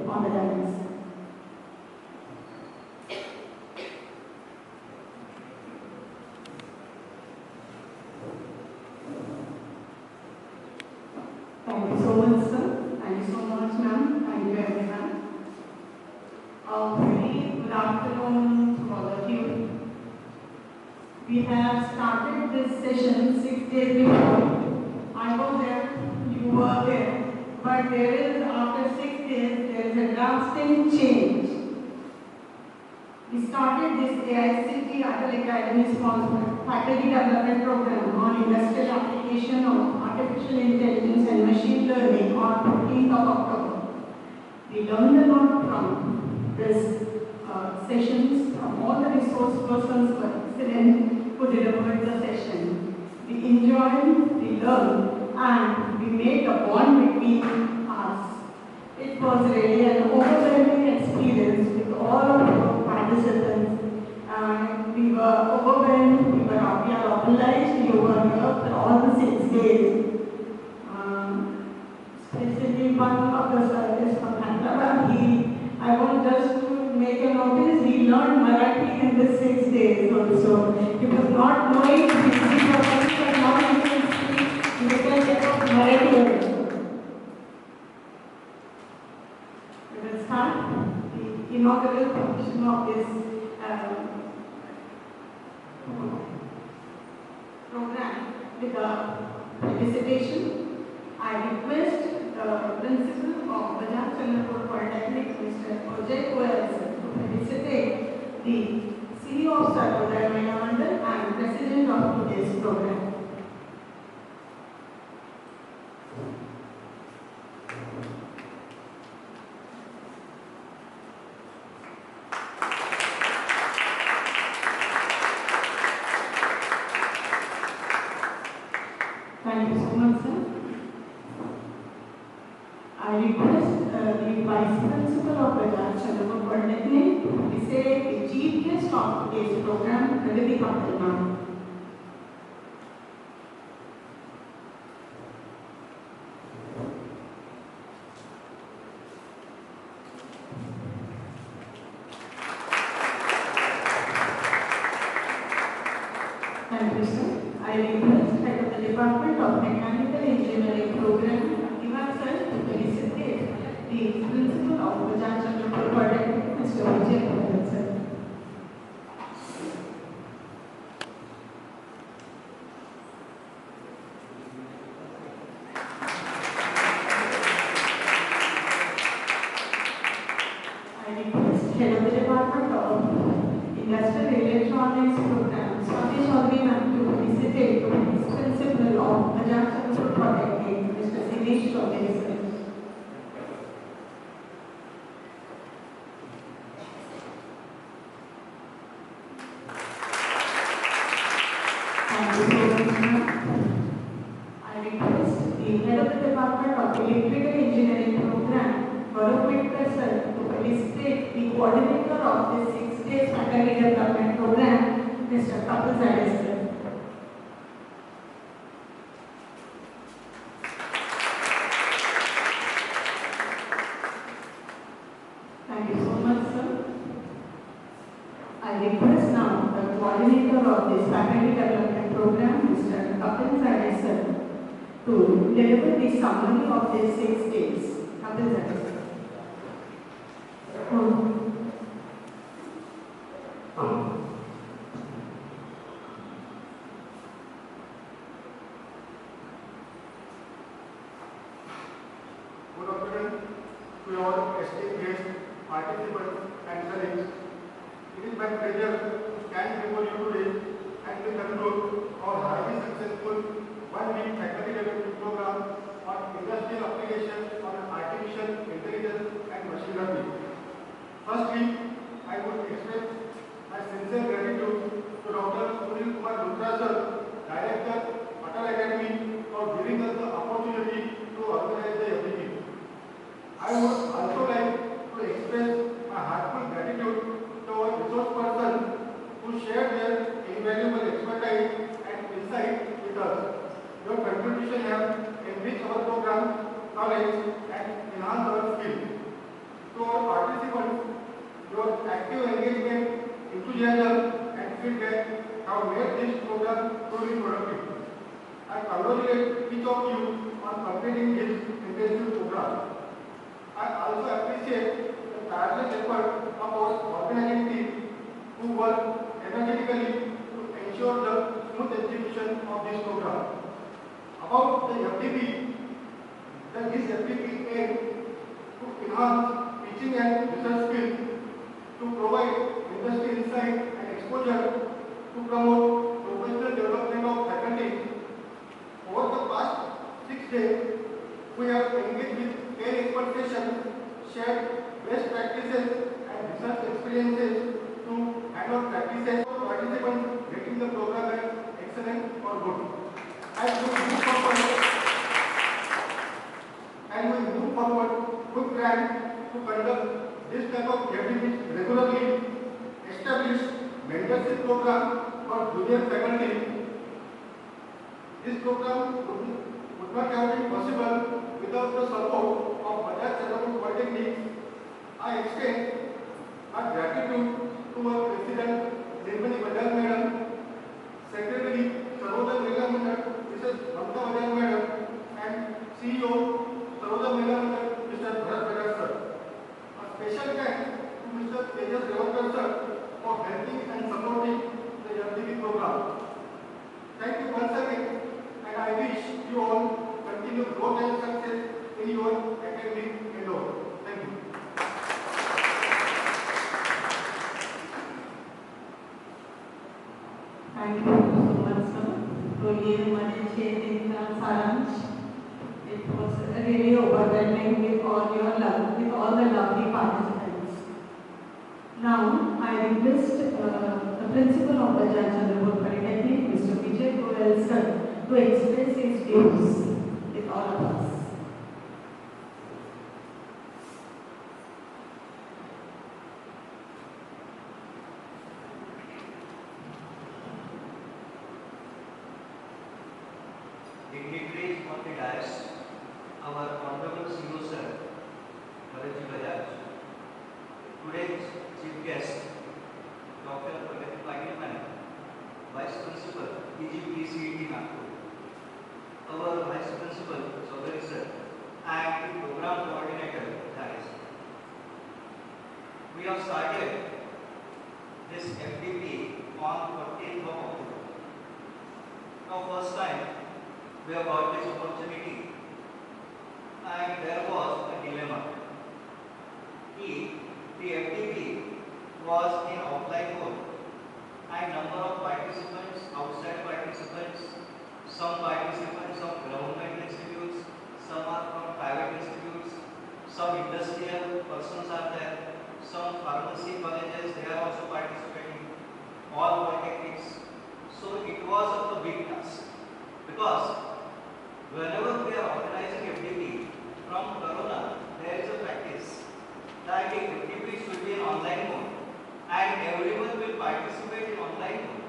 On the dance. Thank you so much, sir. Thank you so much, ma'am. Thank you, everyone. Very good afternoon to all of you. We have started this session 6 days before. I was there, you were there. But there is, after 6 days, there is a drastic change. We started this AICT Atal Academy sponsored faculty development program on industrial application of artificial intelligence and machine learning on 14th of October. We learned a lot from this sessions from all the resource persons were excellent who delivered the session. We enjoyed, we learned, and we made a bond between us. It was really an overwhelming experience with all of the participants, and we were overwhelmed, we are obliged, we were here for all the 6 days. Especially one of the service from Hyderabad, I want just to make a notice, he learned Marathi in the 6 days also. He was not knowing Hindi properly, but now he can speak little bit of Marathi also. We will start the inaugural function of this program with a felicitation. I request the principal of Bajaj Chandrapur Polytechnic, Mr. Ajay Goyal, to felicitate the CEO of Sarvodaya Mahila Mandal and President of today's program. Thank you so much, sir. I request the Vice Principal of Bajaj Chandrapur Polytechnic to say the chief guest of today's program, Pragati Patil ma'am. Thank you, sir. I request Head of the Department of Mechanical Engineering Program, Ivan sir, to felicitate the Principal of Bajaj Chandrapur Polytechnic, Mr. Ajay Goyal, sir. I request Head of the Department of Industrial Electronics Program, Swati Chaudhary ma'am, to felicitate the Principal of Bajaj Chandrapur Polytechnic, Mr. Dinesh Chaudhary, sir. Thank you so much, ma'am. I request the Head of the Department of Electrical Engineering Program, Gaurav Medkar sir, to felicitate the coordinator of this 6 days faculty development program, Mr. Kapil Zade, sir. Thank you so much, sir. I request now the coordinator of this faculty development program, Mr. Kapil Zade, sir, to deliver the summary of these 6 days. Kapil Zade, sir. to our esteemed guests, participants and colleagues. It is my pleasure to stand before you today and to conclude our highly successful one-week faculty development program on industrial applications on artificial intelligence and machine learning. Firstly, I would express my sincere gratitude to Dr. Sunil Kumar Luthra sir, Director, Atal Academy, for giving us the opportunity to organize the FDP. I would also like to express my heartfelt gratitude to our resource persons who shared their invaluable expertise and insight with us. Your contribution has enriched our program knowledge and enhanced our skills. To our participants, your active engagement, enthusiasm and feedback have made this program truly productive. I congratulate each of you on completing this intensive program. I also appreciate the tireless effort of our organizing team who work energetically to ensure the smooth execution of this program. About the FDP, this FDP aims to enhance teaching and research skills, to provide industry insight and exposure, to promote professional development of faculty. Over the past 6 days, we have engaged with 10 expert sessions, shared best practices and research experiences to handle practices for participants getting the program as excellent or good. As we move forward, we plan to conduct this type of activities regularly, establish mentorship program for junior faculty. This program would not have been possible without the support of Bajaj Chandrapur Polytechnic. I extend our gratitude to our President Nirmani Bajaj Madam, Secretary Sarojam Mela Mandal, Mrs. Mamta Bajaj Madam, and CEO Sarojam Mela Mandal, Mr. Bharat Bajaj Sir. A special thanks to Mr. Tejas Rewalkar Sir for helping and supporting the FDP program. Thank you once again, and I wish you all continued growth and success in your academic endeavor. Thank you. Thank you so much, sir. तो ये हमारे 6 दिन का सारांश. It was really overwhelming with all your love, with all the lovely participants. Now I request the principal of Bajaj Chandrapur Polytechnic, Mr. Vijay Goyal sir, to express his views with all of us. Dignitaries of the dais, our honorable CEO sir, Bharat Bajaj, today's chief guest, Dr. Pragati Patil Madam, Vice Principal, PGPCET Nagpur, our Vice Principal, Chaudhary sir, and the Program Coordinator, Dais. We have started this FDP on 14th of October. Now, first time we have got this opportunity, and there was a dilemma. The FDP was in offline mode, and number of participants, outside participants, some participants from government institutes, some are from private institutes, some industrial persons are there, some pharmacy colleges, they are also participating, all polytechnics. So it was a big task, because whenever we are organizing FDP from Corona, there is a practice that the FDP should be in online mode and everyone will participate in online mode.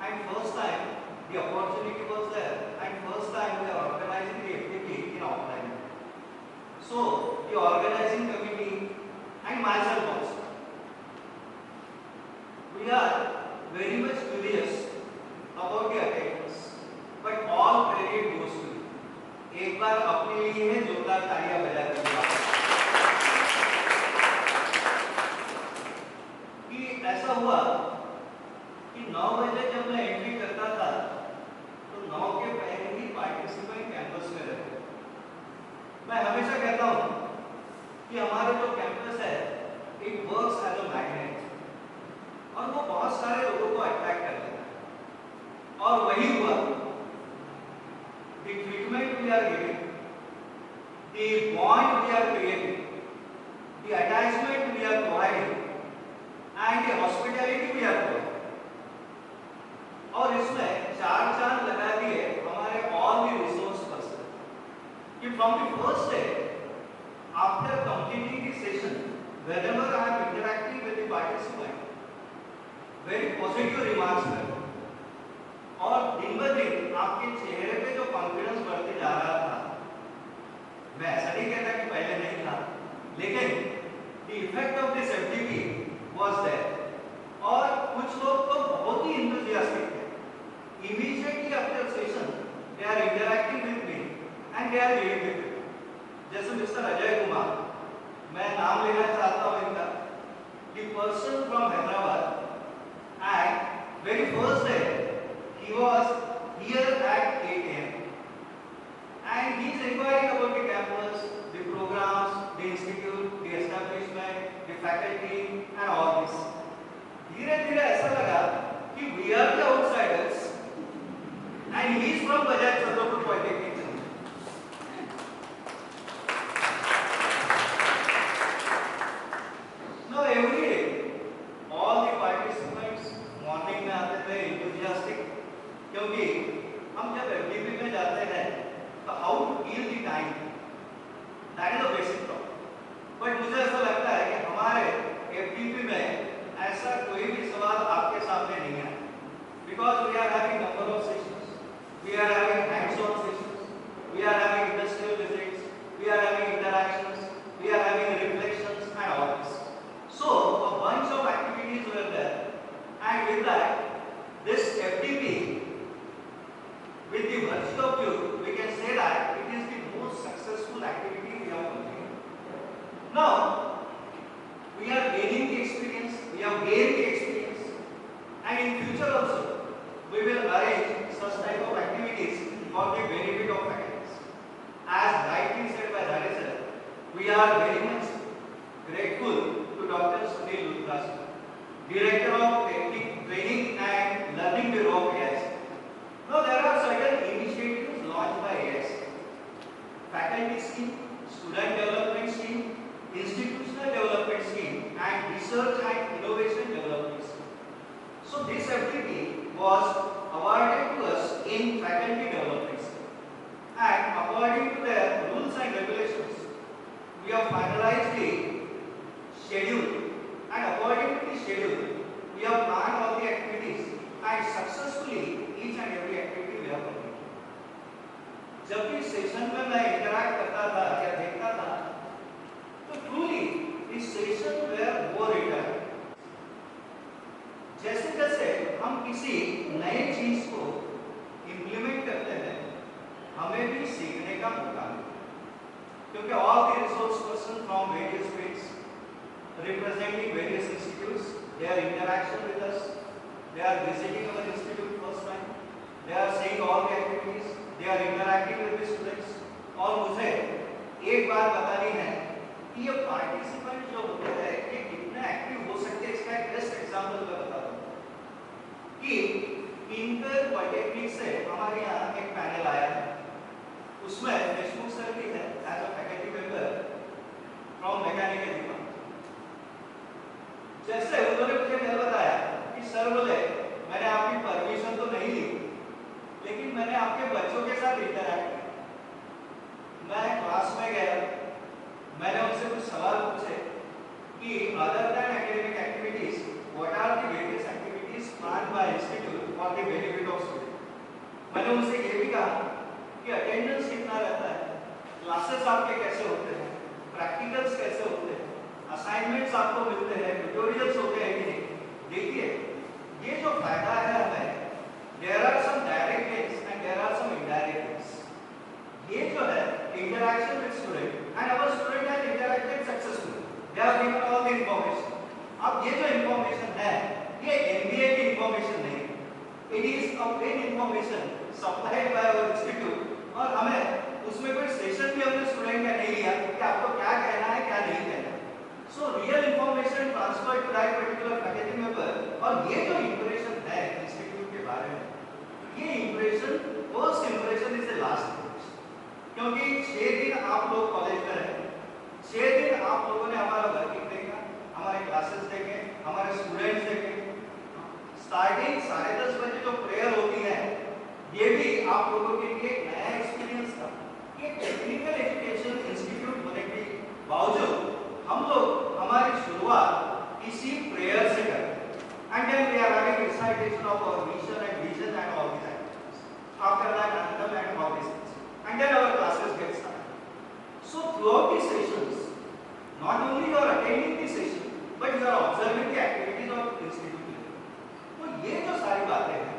And first time the opportunity was there, and first time we are organizing the FDP in offline mode. So the organizing committee and myself also, we are very much curious about the attendance, but all credit goes to you. एक बार अपने लिए जोरदार तालियां बजा दीजिए कि ऐसा हुआ कि 9 बजे जब मैं एंट्री करता था तो 9 के पहले ही पार्टिसिपेंट कैंपस में रहते। मैं हमेशा कहता हूँ कि हमारा एज अ मैग्नेट और वो बहुत सारे लोगों को अट्रैक्ट कर लेता है। और वही हुआ। The treatment we are giving, the bond we are creating, the attachment we are providing and the hospitality we are providing, और इसमें चार चांद लगा दिए हमारे ऑल द रिसोर्स पर्सन कि from the first day after completing the session, whenever I am interacting with the participant, very positive remarks करें और दिन ब दिन आपके चेहरे पे जो कॉन्फिडेंस बढ़ते जा रहा था, मैं ऐसा नहीं कहता कि पहले नहीं था, लेकिन the effect of this FDP was there। और कुछ लोग तो बहुत ही enthusiastic थे। Immediately after session, they are interacting with me and they are giving me feedback। जैसे मिस्टर अजय कुमार, मैं नाम लेना चाहता हूँ इनका, the person from Hyderabad, and very first day he was here at 8 AM and he is inquiring about the campus, the programs, the institute, the establishment, the faculty and all this। धीरे धीरे ऐसा लगा कि we are the outsiders and he is from Bajaj Chhatrapati Polytechnic। Now every day, all the participants morning में आते थे enthusiastic, क्योंकि हम जब FDP में जाते हैं तो how to kill the time, that is the basic problem। But मुझे ऐसा लगता है कि हमारे FDP में ऐसा कोई भी सवाल आपके सामने नहीं है, because we are having number of sessions, we are having hands-on sessions, we are having industrial visits, we are having interactions, we are having reflections and all this। So a bunch of activities were there, and with that, this FDP, with the virtue of you, we can say that it is the most successful activity we have completed। Now we are gaining the experience, we have gained the experience, and in future also we will arrange such type of activities for the benefit of faculty। As rightly said by Dhare sir, we are very much grateful to Dr. Sunil Luthra, Director of Technical Training and Learning Bureau of AIC। Now there are certain initiatives launched by AIC: faculty scheme, student development scheme, institutional development scheme, and research and innovation development scheme। So this FDP was awarded to us in faculty development scheme, and according to their rules and regulations, we have finalized the schedule, and according to the schedule we have planned all the activities and successfully each and every activity we have completed। जब भी session में मैं interact करता था या देखता था तो ट्रूली इस सेशन वेयर मोर इंटरैक्ट। जैसे जैसे हम किसी नए चीज को इम्प्लीमेंट करते हैं हमें भी सीखने का मौका मिलता है, क्योंकि all the resource person from various fields representing various institutes, they are interaction with us, they are visiting our institute first time, they are seeing all the activities, they are interacting with the students। और मुझे एक बात बतानी है कि ये participant जो होते हैं ये कितने एक्टिव हो सकते हैं, इसका एक बेस्ट एग्जांपल मैं बता दूं कि इंटर पॉलिटेक्निक से हमारे यहाँ एक पैनल आया है, उसमें देशमुख सर भी है as a faculty member from mechanical department. जैसे उन्होंने मुझे कल बताया कि सर बोले मैंने आपकी परमिशन तो नहीं ली, लेकिन मैंने आपके बच्चों के साथ इंटरैक्ट किया। मैं क्लास में गया, मैंने उनसे कुछ सवाल पूछे कि other than academic activities what are the various activities planned by institute for the benefit of student. मैंने उनसे ये भी कहा कि अटेंडेंस कितना रहता है, क्लासेस आपके कैसे होते हैं, प्रैक्टिकल्स कैसे होते हैं, असाइनमेंट्स आपको मिलते हैं, ट्यूटोरियल्स होते हैं कि नहीं। देखिए ये जो फायदा है हमें, there are some direct gains and there are some indirect gains. ये जो है interaction with student and our student has interacted successfully, they have given all the information. अब ये जो इंफॉर्मेशन है ये एमबीए की इंफॉर्मेशन नहीं, it is a plain information supplied by our institute, और हमें उसमें कोई सेशन भी हमने स्टूडेंट का नहीं लिया कि आपको क्या कहना है क्या नहीं कहना है। So real information transferred to not only you are attending the session, but you are observing the activities of institute. तो ये जो सारी बातें हैं,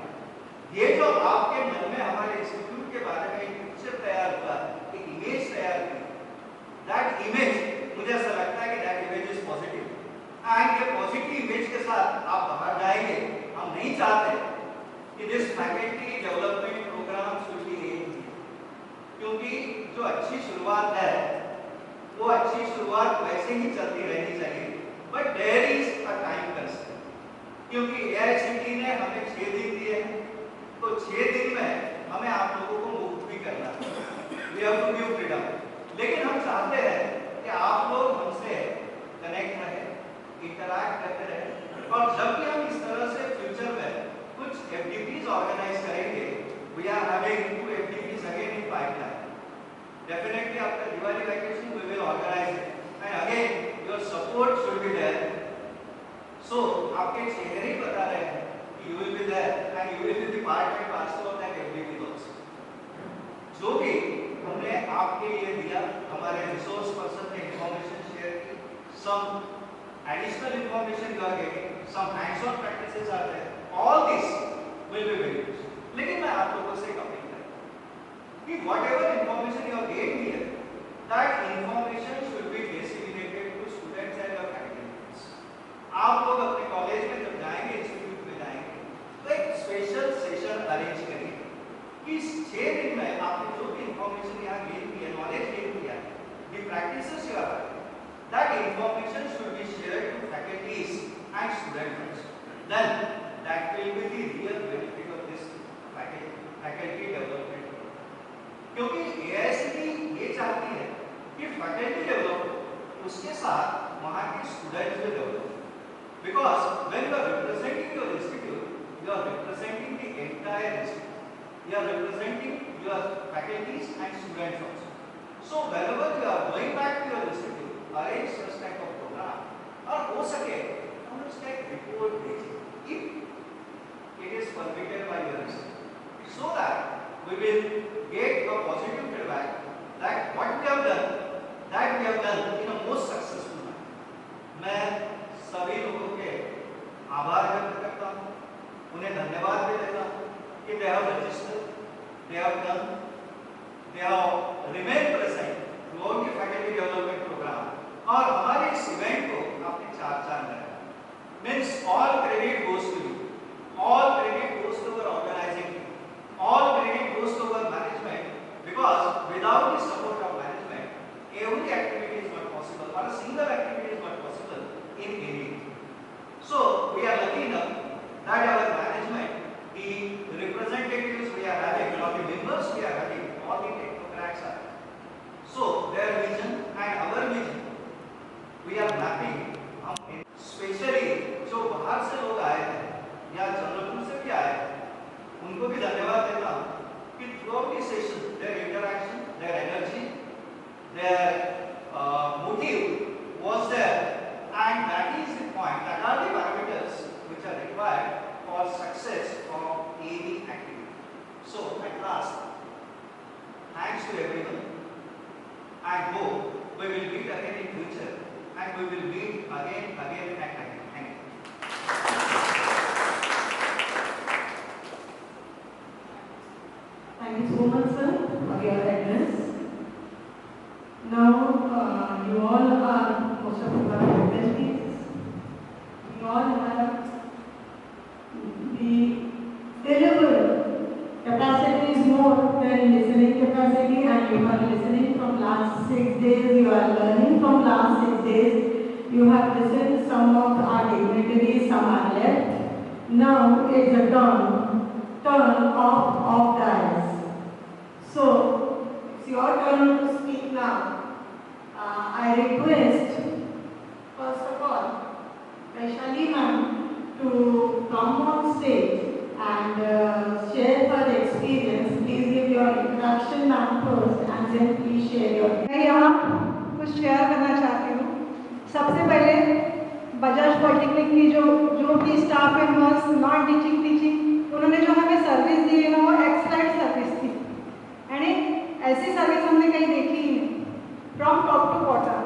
ये जो आपके मन में हमारे इंस्टीट्यूट के बारे में एक पिक्चर तैयार हुआ, एक इमेज तैयार हुई, that image मुझे ऐसा लगता है कि that image is positive. And ये पॉजिटिव इमेज के साथ आप बाहर जाएंगे. हम नहीं चाहते कि this faculty development programme should be aimed, क्योंकि जो अच्छी शुरुआत है वो अच्छी शुरुआत वैसे ही चलती रहनी चाहिए, but there is a time constraint. क्योंकि एआईसीटी ने हमें 6 दिन दिए हैं, तो 6 दिन में हमें आप लोगों को मुक्त भी करना है. We have to give freedom. लेकिन हम चाहते हैं कि आप लोग हमसे कनेक्ट रहे, इंटरैक्ट करते रहे. और जब भी हम इस तरह से फ्यूचर में कुछ एफडीपीज ऑर्गेनाइज करेंगे, we are having 2 FDPs again in pipeline. Definitely after Diwali vacation we will organize it, and again your support should be there. So आपके चेहरे ही बता रहे हैं कि you will be there and you will be the part and parcel of that FDP also. जो भी हमने आपके लिए दिया, हमारे रिसोर्स पर्सन ने इंफॉर्मेशन शेयर की, some additional information you are getting, some hands-on practices are there. All this will be very useful. लेकिन मैं आप लोगों से एक अपील करूँ कि whatever information you are getting here, that information should be disseminated to students and your faculty members. आप लोग अपने कॉलेज में जब जाएंगे, इंस्टीट्यूट में जाएंगे, तो एक स्पेशल सेशन अरेंज करिए कि इस 6 दिन में आपने जो भी इंफॉर्मेशन यहाँ गेन की है, नॉलेज गेन किया है, the practices you are, that information should be shared to faculties and students. Then that will be the real benefit of this faculty development. क्योंकि AICTE ये चाहती है कि faculty develop, उसके साथ वहाँ के students भी develop. Because when you are representing your institute, you are representing the entire institute. You are representing your faculties and students also. So whenever you are going back to your institute, arrange such type of program, और हो सके हम उसका एक report भेजें if it is permitted by your institute, so that we will get a positive feedback that what we have done in a most successful manner. मैं सभी लोगों के आभार व्यक्त करता हूँ, उन्हें धन्यवाद भी देता हूँ कि they have registered, they have done, they have remained present throughout the faculty development program. और हमारे इस इवेंट को आपने 4 चांद लगाया. Means all credit goes to you, all credit goes to our organizing team, all credit goes to our management, because without the support of management, every activity is not possible, or a single activity is not possible in any. So we are lucky enough that our management, the representatives we are having, or the members we are having, all the technocrats are. So their vision and our vision, we are mapping. हम specially जो बाहर से लोग आए हैं या चंद्रपुर से भी आए हैं, उनको भी धन्यवाद देता हूँ कि throughout the session, their interaction, their energy, their motive was there, and that is the point. That are the parameters which are required for success of any activity. So at last, thanks to everyone. I hope we will meet again in future. And we will meet again and again. Thank you. Thank you so much, sir, for your address. Now, you all are, most of you are faculties. You all have the delivery capacity is more than listening capacity, and you are listening from last 6 days, you are learning from last 6 days, you have listened some of our dignitaries, some are left. Now it's a turn of dice. So it's your turn to speak now. I request, first of all, Vaishali ma'am to come on stage and share her experience. Please give your introduction ma'am first and then please share your. मैं यहाँ कुछ share करना चाहती हूँ. सबसे पहले Bajaj polytechnic की जो भी स्टाफ मेंबर्स नॉन टीचिंग उन्होंने जो हमें सर्विस दी है ना, वो एक्सलेंट सर्विस थी. यानी ऐसी सर्विस हमने कहीं देखी ही नहीं, फ्रॉम टॉप टू बॉटम.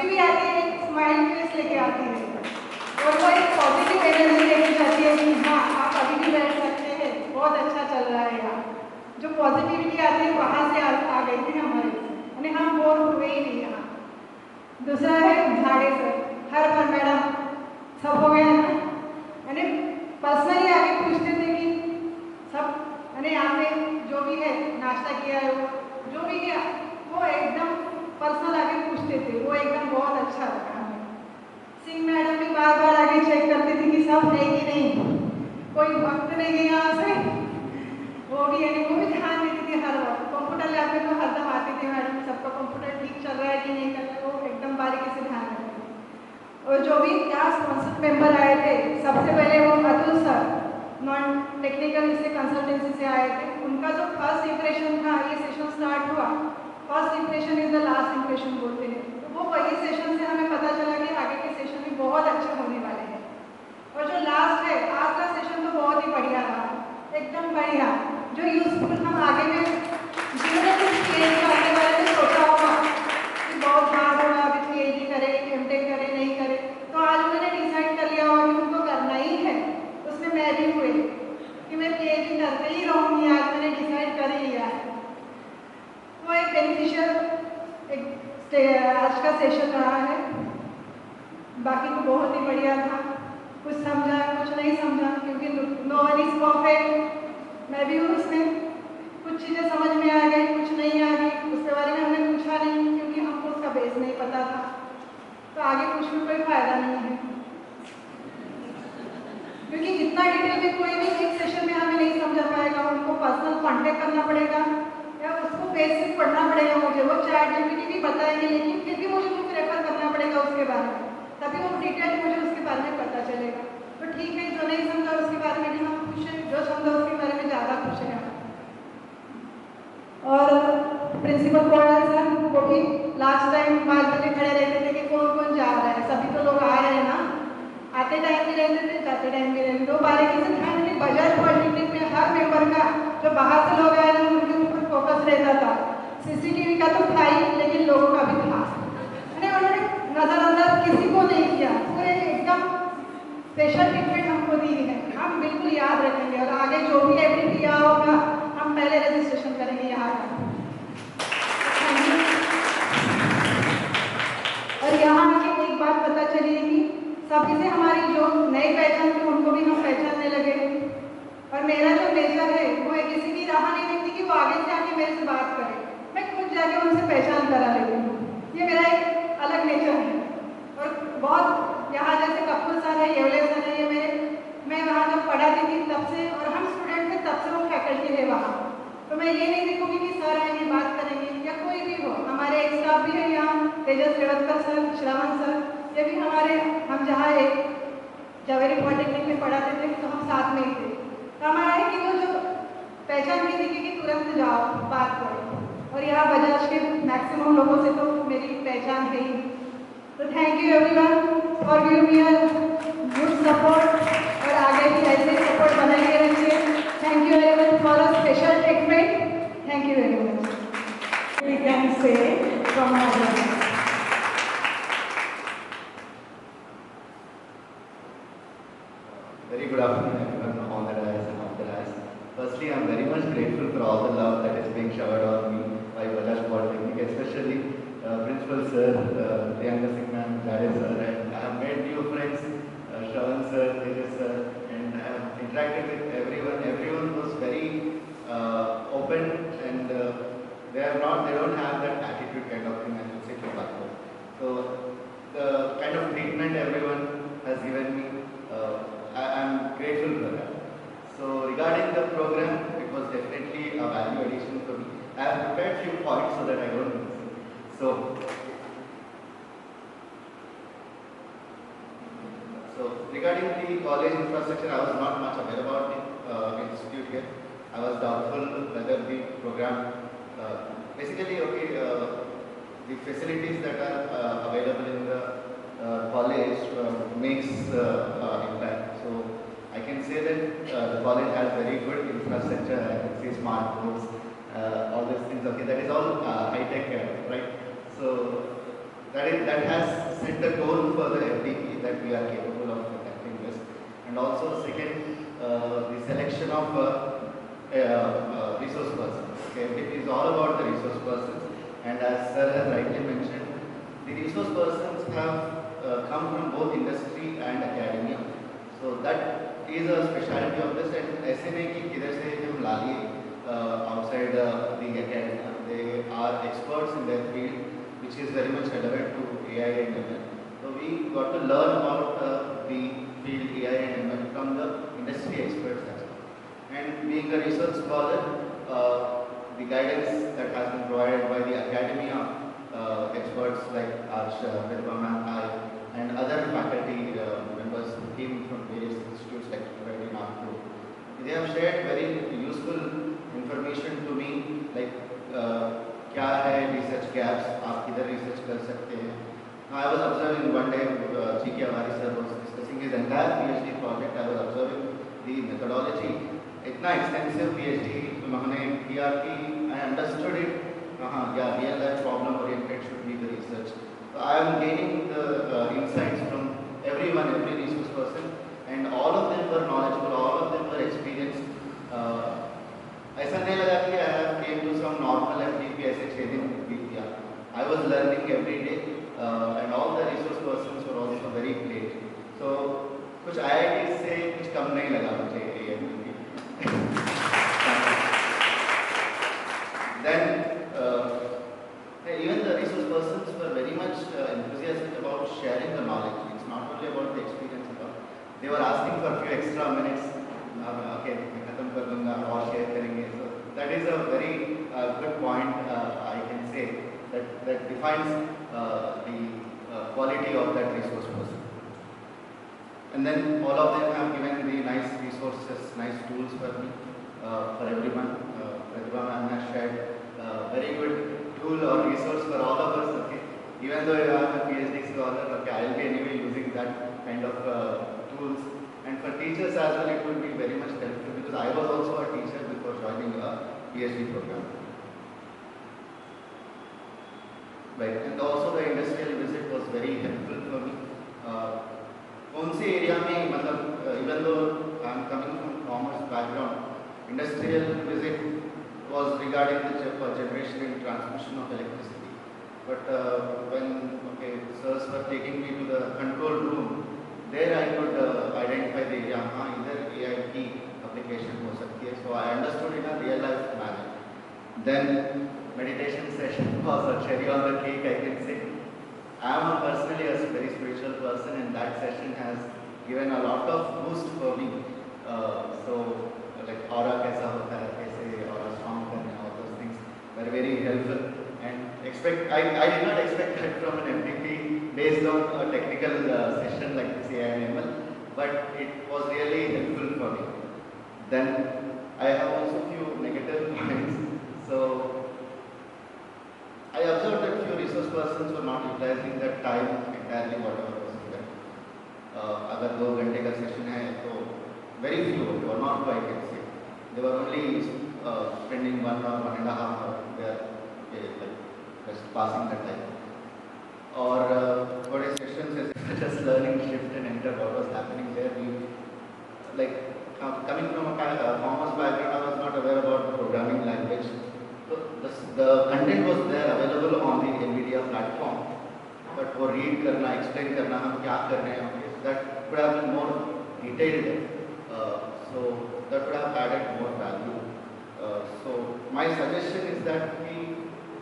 कभी भी आती है एक स्माइल फेस लेके आती है और वो एक पॉजिटिव एनर्जी लेके जाती है कि हाँ आप अभी भी बैठ सकते हैं, बहुत अच्छा चल रहा है यहाँ। जो पॉजिटिविटी आती है वहाँ से आ गई थी हमारे, यानी हम बोर हुए ही नहीं यहाँ। दूसरा है झाड़े सर, हर बार मैडम सब हो गया है ना, यानी पर्सनली आके पूछते थे कि सब, यानी आपने जो भी है नाश्ता किया है वो जो भी किया वो एकदम पर्सनल आके पूछते थे, वो एकदम बहुत अच्छा लगा हमें। सिंह मैडम भी बार बार आके चेक करती थी कि सब है कि नहीं, कोई भक्त नहीं है यहाँ से, वो भी यानी वो भी ध्यान देती थी हर वक्त। कंप्यूटर लैब में तो हरदम आती थी मैडम, सबका कंप्यूटर ठीक चल रहा है कि नहीं कर रहा है, वो एकदम बारीकी से ध्यान रखती थी। और जो भी क्लास काउंसिल मेंबर आए थे, सबसे पहले वो अतुल सर नॉन टेक्निकल से कंसल्टेंसी से आए थे, उनका जो फर्स्ट इंप्रेशन था, ये सेशन स्टार्ट हुआ, first impression is the last impression बोलते हैं, तो वो वही सेशन से हमें पता चला कि आगे के सेशन भी बहुत अच्छे होने वाले हैं। और जो लास्ट है, आज का सेशन तो बहुत ही बढ़िया रहा, एकदम बढ़िया, जो यूजफुल हम आगे में जिन्होंने कुछ पीएचडी करने वाले ने सोचा होगा कि बहुत हार्ड होगा, अभी पीएचडी करे, एमटेक करे, नहीं करे, तो आज उन्होंने डिसाइड कर लिया होगा कि उनको करना ही है। उसमें मैं भी हुई कि मैं पीएचडी करते ही रहूँगी, आज मैंने डिसाइड कर ही लिया है। वो एक बेनिफिशियल एक आज का सेशन रहा है, बाकी तो बहुत ही बढ़िया था, कुछ समझा कुछ नहीं समझा, क्योंकि नो वन इज परफेक्ट, मैं भी हूँ उसमें, कुछ चीज़ें समझ में आ गई, कुछ नहीं आ गई, उसके बारे में हमने पूछा नहीं क्योंकि हमको उसका बेस नहीं पता था, तो आगे पूछ में कोई फायदा नहीं है, क्योंकि इतना डिटेल में कोई भी एक सेशन में हमें नहीं समझा पाएगा, उनको पर्सनल कांटेक्ट करना पड़ेगा या उसको बेसिक पढ़ना पड़ेगा मुझे, वो चैट जीपीटी भी बताएंगे लेकिन फिर भी मुझे कुछ रेफर करना पड़ेगा उसके बारे में, तभी वो डिटेल मुझे उसके बारे में पता चलेगा। तो ठीक है, जो नहीं समझा उसके बारे में भी हम पूछें, जो समझा उसके बारे में ज़्यादा पूछें। और प्रिंसिपल कोयल सर वो भी लास्ट टाइम 5 बजे खड़े रहते थे कि कौन कौन जा रहा है, सभी तो लोग आ रहे हैं ना, आते टाइम भी रहते थे, जाते टाइम भी रहते थे। वो बारीकी से ध्यान रखिए, बजाज पॉलिटेक्निक में हर मेंबर का, जो बाहर से लोग आए थे उनके ऊपर फोकस रहता था, सीसीटीवी का तो था ही लेकिन लोगों का भी था, उन्होंने नजरअंदाज किसी को नहीं किया, पूरे एकदम स्पेशल ट्रीटमेंट हमको दी है, हम बिल्कुल याद रखेंगे और आगे जो भी एक्टिविटी यहाँ होगा हम पहले रजिस्ट्रेशन करेंगे यहाँ का। और यहाँ आके एक बात पता चली कि सभी से हमारी जो नई पहचान थी उनको भी हम पहचानने लगे, और मेरा जो नेचर है वो एक किसी की राह नहीं देखती कि वो आगे से आके मेरे से बात करे, मैं खुद जाके उनसे पहचान करा लेती हूँ, ये मेरा एक अलग नेचर है। और बहुत यहाँ जैसे कपूर सर है, येवले सर है, ये मैं वहाँ जब पढ़ाती थी तब से, और हम स्टूडेंट थे तब से वो फैकल्टी है वहाँ, तो मैं ये नहीं देखूँगी कि सर आएंगे बात करेंगे या कोई भी हो, हमारे एक स्टाफ भी है यहाँ, तेजस रेवतकर सर, श्रावण सर, ये भी हमारे, हम जहाँ एक जवेरी पॉलिटेक्निक में पढ़ाते थे तो हम साथ में ही थे, तो हमारा है कि वो जो पहचान नहीं दिखेगी तुरंत जाओ बात करो, और यहाँ बजाज के मैक्सिमम लोगों से तो मेरी पहचान है ही। तो thank you everyone for giving me a good support, और आगे भी ऐसे सपोर्ट बनाए रखिए। Thank you everyone for a special treatment, thank you very much. We can say from our Very good afternoon everyone on the dais and off the dais. Firstly, I am very much grateful for all the love that is being showered on me by Bajaj Polytechnic, especially Principal Sir, Priyanka Singh Ma'am, Jade Sir, and I have made new friends, Shravan Sir, Tejas Sir, and I have interacted with everyone. Everyone was very open, and they don't have that attitude kind of thing, I should say, to Bhagavad. So the kind of treatment everyone has given me, I am grateful for that. So regarding the program, it was definitely a value addition for me. I have prepared few points so that I don't miss. So regarding the college infrastructure, I was not much aware about the institute here. I was doubtful whether the program, basically, okay, the facilities that are available in the college makes impact. So I can say that the college has very good infrastructure. I can see smart boards, all these things. Okay, that is all high tech, right? So that has set the tone for the FDP that we are capable of tackling this. And also second, the selection of resource persons. Okay, FDP is all about the resource persons, and as sir has rightly mentioned, the resource persons have come from both industry and academia. So that is a specialty of this, and ऐसे नहीं कि किधर से हम ला लिए outside the academia. They are experts in their field, which is very much relevant to AI and ML. So we got to learn about the field AI and ML from the industry experts as well. And being a research scholar, the guidance that has been provided by the academia experts like Arsh, Pratibha ma'am, and other faculty members who came from various institutes like University of Nagpur. They have shared very useful information to me, like क्या है research gaps, आप किधर research कर सकते हैं. I was observing one day, G.K. Awari sir was discussing his entire PhD project. I was observing the methodology. इतना extensive PhD उन्होंने किया कि I understood it. Yeah, real life problem oriented should be the research. So I am gaining the insights from everyone, every resource person, and all of them were knowledgeable, all of them were experienced. ऐसा नहीं लगा कि I have came to some normal FDP ऐसे 6 दिन बीत गया. I was learning every day, and all the resource persons were also very great. So कुछ IIT से कुछ कम नहीं लगा मुझे ये FDP. Then even the resource persons were very much enthusiastic about sharing the knowledge. It's not only about the experience about. They were asking for a few extra minutes. Okay, मैं खत्म कर दूँगा और share करेंगे. So that is a very good point. I can say that defines the quality of that resource person. And then all of them have given the nice resources, nice tools for me, for everyone. Pratibha ma'am has shared very good tool or resource for all of us. Okay, even though I am a PhD scholar, okay, I will be anyway using that kind of tools. And for teachers as well, it will be very much helpful because I was also a teacher before joining a PhD program. Right, and also the industrial visit was very helpful for me. कौन से area में मतलब even though I am coming from commerce background, industrial visit was regarding the generation and transmission of electricity. But when sirs were taking me to the control room, there I could identify the area. Either AI की application हो सकती है. So I understood in a real life manner. Then meditation session was a cherry on the cake, I can say. I am personally a very spiritual person, and that session has given a lot of boost for me. So like aura कैसा होता है, कैसे aura strong करना, all those things were very helpful. And I did not expect that from an MDP based on a technical session like this AI and ML, but it was really helpful for me. Then I have also few negative points. So I observed that few resource persons were not utilizing that time entirely whatever was given. अगर 2 घंटे का session है तो very few, or not I can say. They were only spending 1 or 1.5 hours there, like just passing the time. Or थोड़े sessions ऐसे just learning shift and enter what was happening there. We like coming from a commerce background, I was not aware about the programming language. So the content was there available on the NVIDIA platform, but for read करना, explain करना, हम क्या कर रहे हैं, that could have been more detailed. So that would have added more value. So my suggestion is that we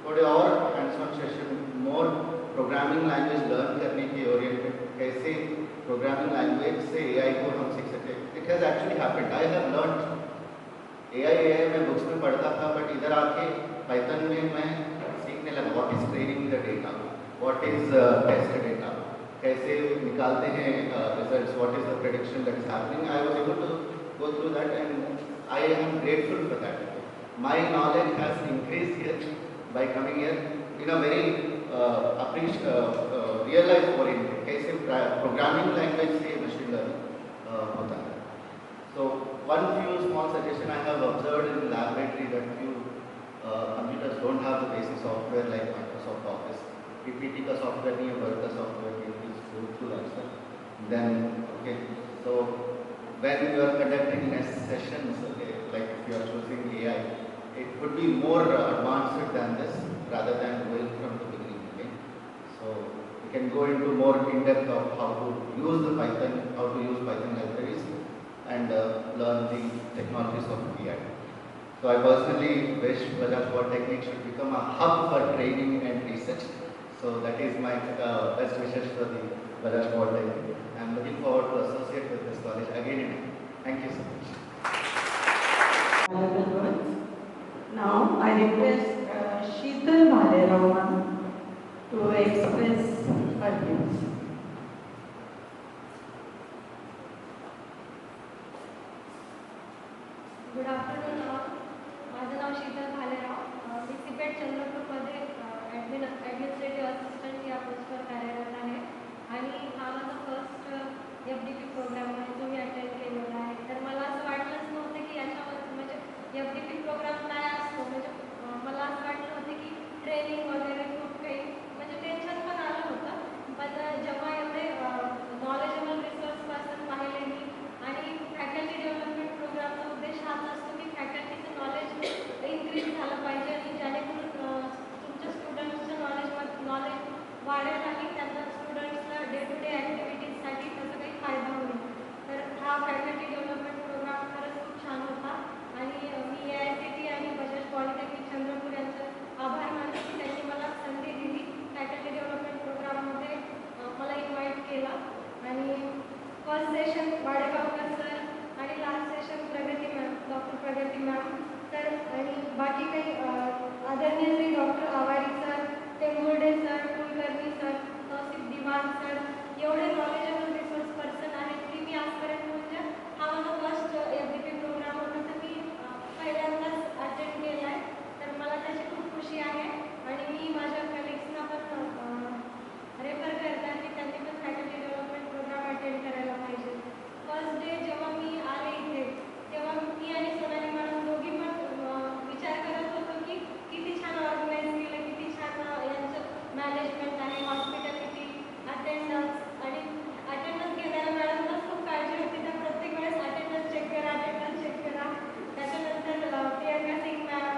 थोड़े और hands-on session, more programming language learn करने की oriented, कैसे programming language से AI को हम सीख सकते हैं. It has actually happened. I have learned AI मैं बुक्स में पढ़ता था, बट इधर आके पाइथन में मैं सीखने लगा. What is training the data, what is test data, कैसे निकालते हैं results, what is the prediction that is happening. I was able to go through that, and I am grateful for that. My knowledge has increased here by coming here in a very real life oriented. कैसे programming language से machine learning होता है. So one few small suggestion I have observed in the laboratory that few computers don't have the basic software like Microsoft Office. PPT का software नहीं है, word का software है, please go through that stuff. Then, okay, so when you are conducting sessions, okay, like if you are choosing AI, it would be more advanced than this rather than going from the beginning, okay. So you can go into more in depth of how to use the Python, how to use Python libraries, and learn the technologies of AI. So I personally wish Bajaj Polytechnic should become a hub for training and research. So that is my best wishes for the Bajaj Polytechnic. I am looking forward to associate with this college again and again. Thank you so much. Valuable words. Now I request Sheetal Bhaleravan to express her views. Good afternoon all. माझं नाव शीतल भालेराव. मी CIPET चंद्रपूरमध्ये administrative assistant या पोस्टवर कार्यरत आहे आणि हा माझा first FDP programme आहे जो मी अटेंड केलेला आहे. तर मला असं वाटलंच नव्हतं की याच्यामध्ये म्हणजे FDP प्रोग्राम काय असतो, म्हणजे मला असं वाटलं होतं की ट्रेनिंग वगैरे खूप काही म्हणजे टेन्शन पण आलं होतं. पण जेव्हा एवढे नॉलेजेबल रिसोर्सपासून पाहिले मी आणि फॅकल्टी डेव्हलपमेंट प्रोग्रामचा उद्देश हाच असतो की फॅकल्टीचं नॉलेज इन्क्रीज झालं पाहिजे आणि जेणेकरून तुमच्या स्टुडंट्सचं नॉलेज वाढेल आणि त्यांना स्टुडंट्सला डे टू डे ॲक्टिव्हिटीजसाठी त्याचा काही फायदा होईल. तर हा फॅकल्टी डेव्हलपमेंट प्रोग्राम खरंच खूप छान होता आणि मी AICTE आणि बजाज पॉलिटेक्निक चंद्रपूर यांचे आभार मानते की त्यांनी मला संधी दिली. फॅकल्टी डेव्हलपमेंट प्रोग्राममध्ये मला इन्व्हाइट केलं आणि फर्स्ट सेशन वाडेगावकर सर आणि last session Pragati ma'am, doctor Pragati ma'am. तर आणि बाकी काही आदरणीय Shri doctor Awari sir, Temburde sir, Kulkarni sir, Tausif Diwan sir, एवढे नॉलेजेबल रिसोर्स पर्सन आहेत की मी आजपर्यंत म्हणजे हा माझा फर्स्ट FDP प्रोग्राम होता तर मी पहिल्यांदाच अटेंड केला आहे. तर मला त्याची खूप खुशी आहे आणि मी माझ्या कलिग्सना पण रेफर करतात की त्यांनी पण फॅकल्टी डेव्हलपमेंट प्रोग्राम अटेंड करायला पाहिजे. फर्स्ट डे जेव्हा मी आले इथे तेव्हा मी आणि सोनाली मॅडम दोघी पण विचार करत होतो की किती छान ऑर्गनाईज केलं, किती छान यांचं मॅनेजमेंट आहे, हॉस्पिटॅलिटी, अटेंडन्स आणि अटेंडन्स घेणाऱ्या मॅडमलाच खूप काळजी होती. तर प्रत्येक वेळेस अटेंडन्स चेक करा, अटेंडन्स चेक करा. त्याच्यानंतर प्रियंका सिंग मॅम,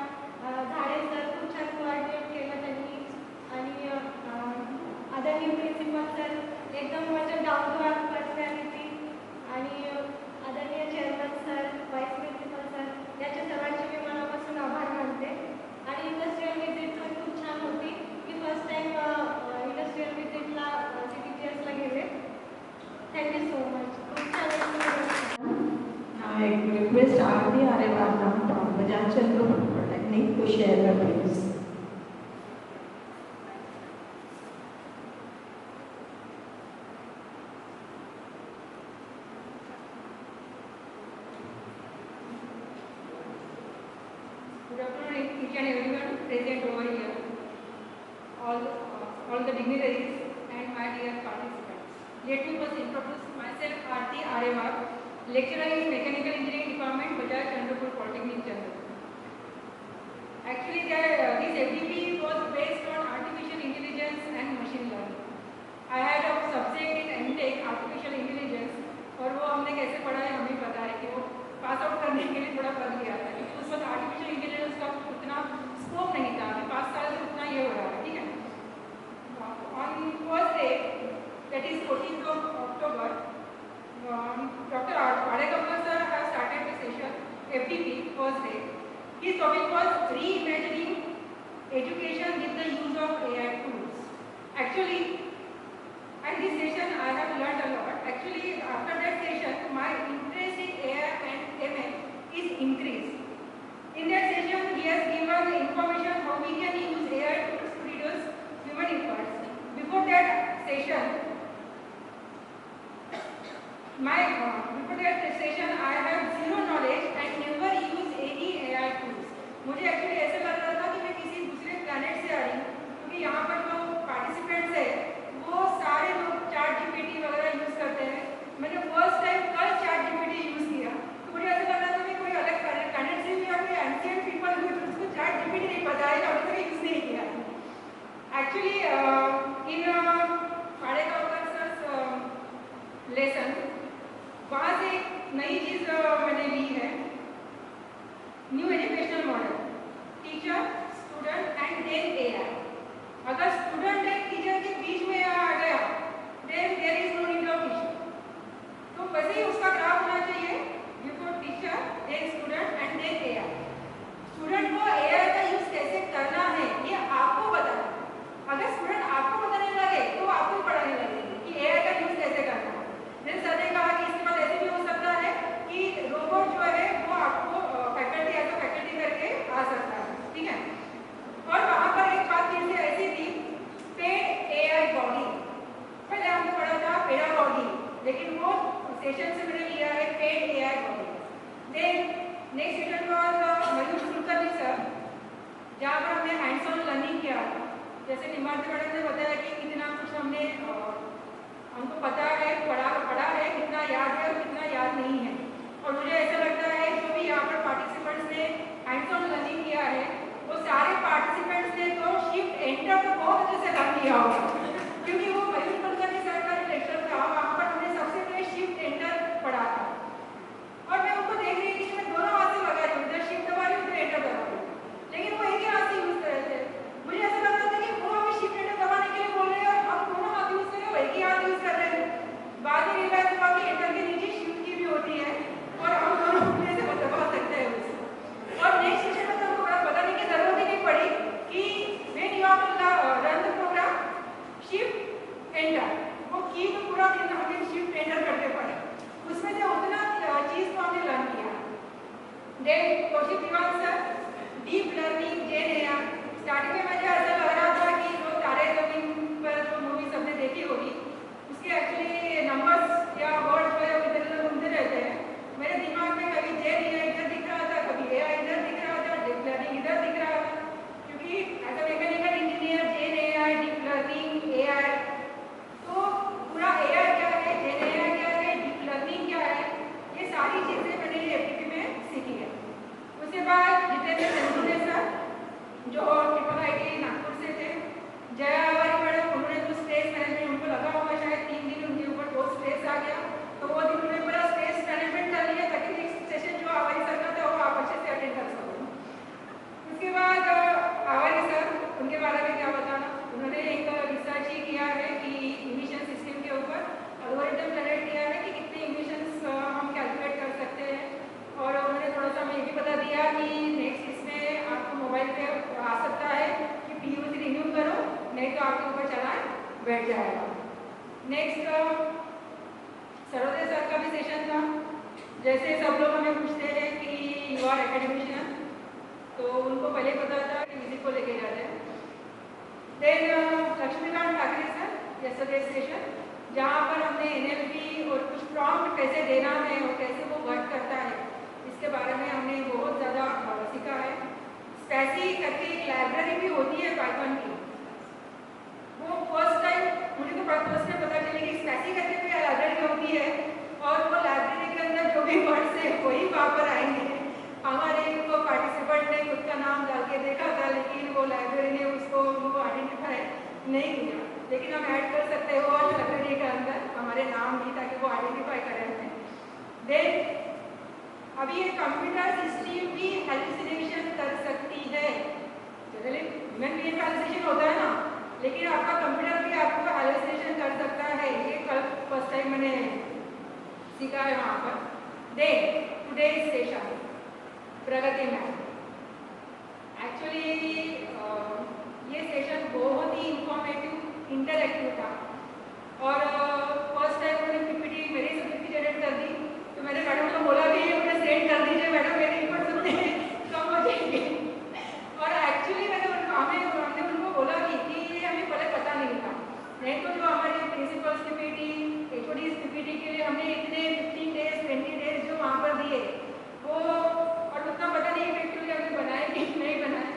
झाडे सर खूप छान कोऑर्डिनेट केलं त्यांनी आणि आदरणीय प्रिन्सिपल सर एकदम म्हणजे डाऊन टू अर्थ पर्सनॅलिटी आणि आदरणीय chairman sir, vice principal sir याच्या सर्वांचे मी मनापासून आभार मानते. आणि इंडस्ट्रियल व्हिजिट पण खूप छान होती. मी फर्स्ट टाईम इंडस्ट्रियल व्हिजिटला CTPSला गेले. Thank you so much. खूप छान. Now I request R.D. Arevardhan from Bajaj Chandra Polytechnic to share her views. Good afternoon, each and everyone present over here, all the dignitaries and my dear participants. Let me first introduce myself, R.D. Arevardhan, lecturer in Mechanical Engineering Department, Bajaj Chandrapur Polytechnic, Chandrapur. Actually, this FDP was based on artificial intelligence and machine learning. I had a subject in MTech artificial intelligence और वो हमने कैसे पढ़ा है हमें पता है कि वो पास आउट करने के लिए थोड़ा कर लिया था क्योंकि उस वक्त आर्टिफिशियल इंटेलिजेंस का उतना स्कोप नहीं था. अभी 5 साल से उतना ये हो रहा है. ठीक है. On first day that is 14th of October, Dr. Adekapur sir has started the session FDP first day. His topic was reimagining education with the use of AI tools. Actually, at this session I have learned a lot. Actually, after that session, my interest in AI and ML is increased. In that session, he has given the information how we can use AI tools to reduce human efforts. Before that session, I have zero knowledge and never used any AI tools. मुझे actually ऐसा लग रहा था कि मैं किसी दूसरे planet से आ रही हूँ क्योंकि यहाँ पर जो पार्टिसिपेंट्स है वो सारे लोग ChatGPT वगैरह यूज़ करते हैं. मैंने फर्स्ट टाइम कल ChatGPT यूज़ किया तो मुझे ऐसा लग रहा था मैं कोई अलग प्लैनेट से भी या कोई एंशिएंट पीपल हुई जिसको ChatGPT नहीं पता है, अभी तक यूज़ नहीं किया. एक्चुअली लेसन, वहाँ से एक नई चीज़ मैंने ली है, new educational model, teacher, student and then AI. अगर स्टूडेंट एंड टीचर के बीच में आ गया, then there is no need of teacher. तो वैसे ही उसका ग्राफ होना चाहिए, before teacher, then student and then AI. Student को एआई का यूज कैसे करना है ये आपको बताना है। अगर स्टूडेंट आपको बताने लगे तो आपको पढ़ाने लगेंगे कि एआई का यूज कैसे करना है। देन सर ने कहा कि इसके बाद ऐसे भी हो सकता है कि रोबोट जो है वो आपको फैकल्टी एज अ फैकल्टी करके आ सकता है, ठीक है। और वहाँ पर एक बात फिर से ऐसी थी, पेड एआई बॉडी। पहले हमने पढ़ा था पेडागॉजी, लेकिन वो सेशन से मैंने लिया है paid AI body. Then next session was Mayur Kulkarni sir, जहाँ पर हमने हैंड्स ऑन लर्निंग किया था। जैसे निमार्ती मैडम ने बताया कि कितना कुछ हमको पता है, पढ़ा है, कितना याद है और कितना याद नहीं है। और मुझे ऐसा लगता है जो भी यहाँ पर पार्टिसिपेंट्स ने हैंड्स ऑन लर्निंग किया है, वो सारे पार्टिसिपेंट्स ने तो शिफ्ट एंटर तो बहुत अच्छे से कर लिया होगा, क्योंकि वो मयूर कुलकर्णी सर का जो लेक्चर था वहाँ पर हमने सबसे पहले शिफ्ट एंटर पढ़ा था। और मैं उनको देख रही थी कि मैं दोनों हाथ से लगा रही हूँ, इधर शिफ्ट दबा रही हूँ, इधर एंटर दबा रही हूँ, लेकिन वो एक ही हाथ से यूज कर रहे थे। मुझे ऐसा लग रहा था कि वो हमें शिफ्ट एंटर दबाने के लिए बोल रहे हैं और हम दोनों हाथ यूज कर रहे हैं, वो एक ही हाथ यूज कर रहे हैं। बाद में रियलाइज हुआ कि एंटर के नीचे शिफ्ट की भी होती है और हम दोनों उंगली से दबा सकते हैं उसको। और नेक्स्ट सेशन में तो हमको बताने की जरूरत ही नहीं पड़ी कि when you are run the program shift enter, वो की तो पूरा दिन हमें शिफ्ट एंटर करते पड़े। उसमें से उतना चीज तो हमने लर्न किया। देन कौशिक दीवान सर, डीप लर्निंग जेन एआई। स्टार्टिंग में मुझे ऐसा लग रहा था कि जो तारे जमीन पर जो मूवी सबने देखी होगी उसके एक्चुअली नंबर्स या वर्ड जो है वो इधर उधर घूमते रहते हैं। मेरे दिमाग में कभी जेन एआई इधर दिख रहा था, कभी एआई इधर दिख रहा था, डीप लर्निंग इधर दिख रहा था, क्योंकि as a mechanical engineer gen AI, deep learning, AI, तो पूरा एआई क्या है, जेन एआई क्या है, डीप लर्निंग क्या है, ये सारी चीज़ें मैंने एफटीपी में सीखी है। उसके बाद जितेंद्र चंदुले सर जो IIT नागपुर से थे, जया हवारी मैडम, उन्होंने जो स्ट्रेस मैनेजमेंट, उनको लगा होगा शायद 3 दिन उनके ऊपर बहुत स्ट्रेस आ गया, तो वो दिन उन्होंने पूरा स्ट्रेस मैनेजमेंट कर लिया ताकि नेक्स्ट सेशन जो हवारी सर का था वो आप अच्छे से अटेंड कर सको। उसके बाद हवारी सर, उनके बारे में क्या बताना, उन्होंने एक रिसर्च ही किया है कि इमिशन सिस्टम के ऊपर एल्गोरिथम जनरेट किया है कि कितने इमिशंस हम कैलकुलेट कर सकते हैं। और उन्होंने थोड़ा सा हमें ये भी बता दिया कि नेक्स्ट इसमें आपको मोबाइल पे आ सकता है कि PUC रिन्यू करो, नहीं तो आपके ऊपर चलान बैठ जाएगा। नेक्स्ट सरोदे सर का भी सेशन था। जैसे सब लोग हमें पूछते हैं कि यू आर एकेडमिशियन, तो उनको पहले पता था कि म्यूजिक को लेके जाते हैं। Then Laxmikant Thackeray sir, yesterday session, जहाँ पर हमने NLP और कुछ प्रॉम्प्ट कैसे देना है और कैसे वो वर्क करता है इसके बारे में हमने बहुत ज़्यादा सीखा है। स्पैसी करके एक लाइब्रेरी भी होती है पाइथन की, वो फर्स्ट टाइम मुझे तो फर्स्ट टाइम पता चली कि स्पैसी करके कोई लाइब्रेरी होती है और वो लाइब्रेरी के अंदर जो भी वर्ड्स है वही वहाँ पर आएंगे। हमारे को पार्टिसिपेंट ने खुद का नाम डाल के देखा था, लेकिन वो लाइब्रेरी ने उसको आइडेंटिफाई नहीं किया, लेकिन हम ऐड कर सकते हो और लाइब्रेरी के अंदर हमारे नाम भी, ताकि वो आइडेंटिफाई करें हमें। देन अभी ये कंप्यूटर सिस्टम भी हेलुसिनेशन कर सकती है। जनरली ह्यूमन ब्रेन का हेलुसिनेशन होता है ना, लेकिन आपका कंप्यूटर भी आपको हेलुसिनेशन कर सकता है। ये कल फर्स्ट टाइम मैंने सीखा है वहाँ पर। देन टुडेज सेशन प्रगति मैम, एक्चुअली ये सेशन बहुत ही इंफॉर्मेटिव, इंटरएक्टिव था। और फर्स्ट टाइम मैंने PPT मेरे सब्जेक्ट की जनरेट कर दी, तो मैंने मैडम को बोला कि ये मुझे सेंड कर दीजिए मैडम, मेरे इनपुट सुनने कम हो जाएंगे। और एक्चुअली हमने उनको बोला कि ये हमें पहले पता नहीं था, नहीं तो जो हमारे प्रिंसिपल्स PPT, HODs PPT के लिए हमने इतने 15 डेज 20 डेज जो वहाँ पर दिए वो, और उतना पता नहीं इफेक्टिवली हमने बनाए कि नहीं बनाए,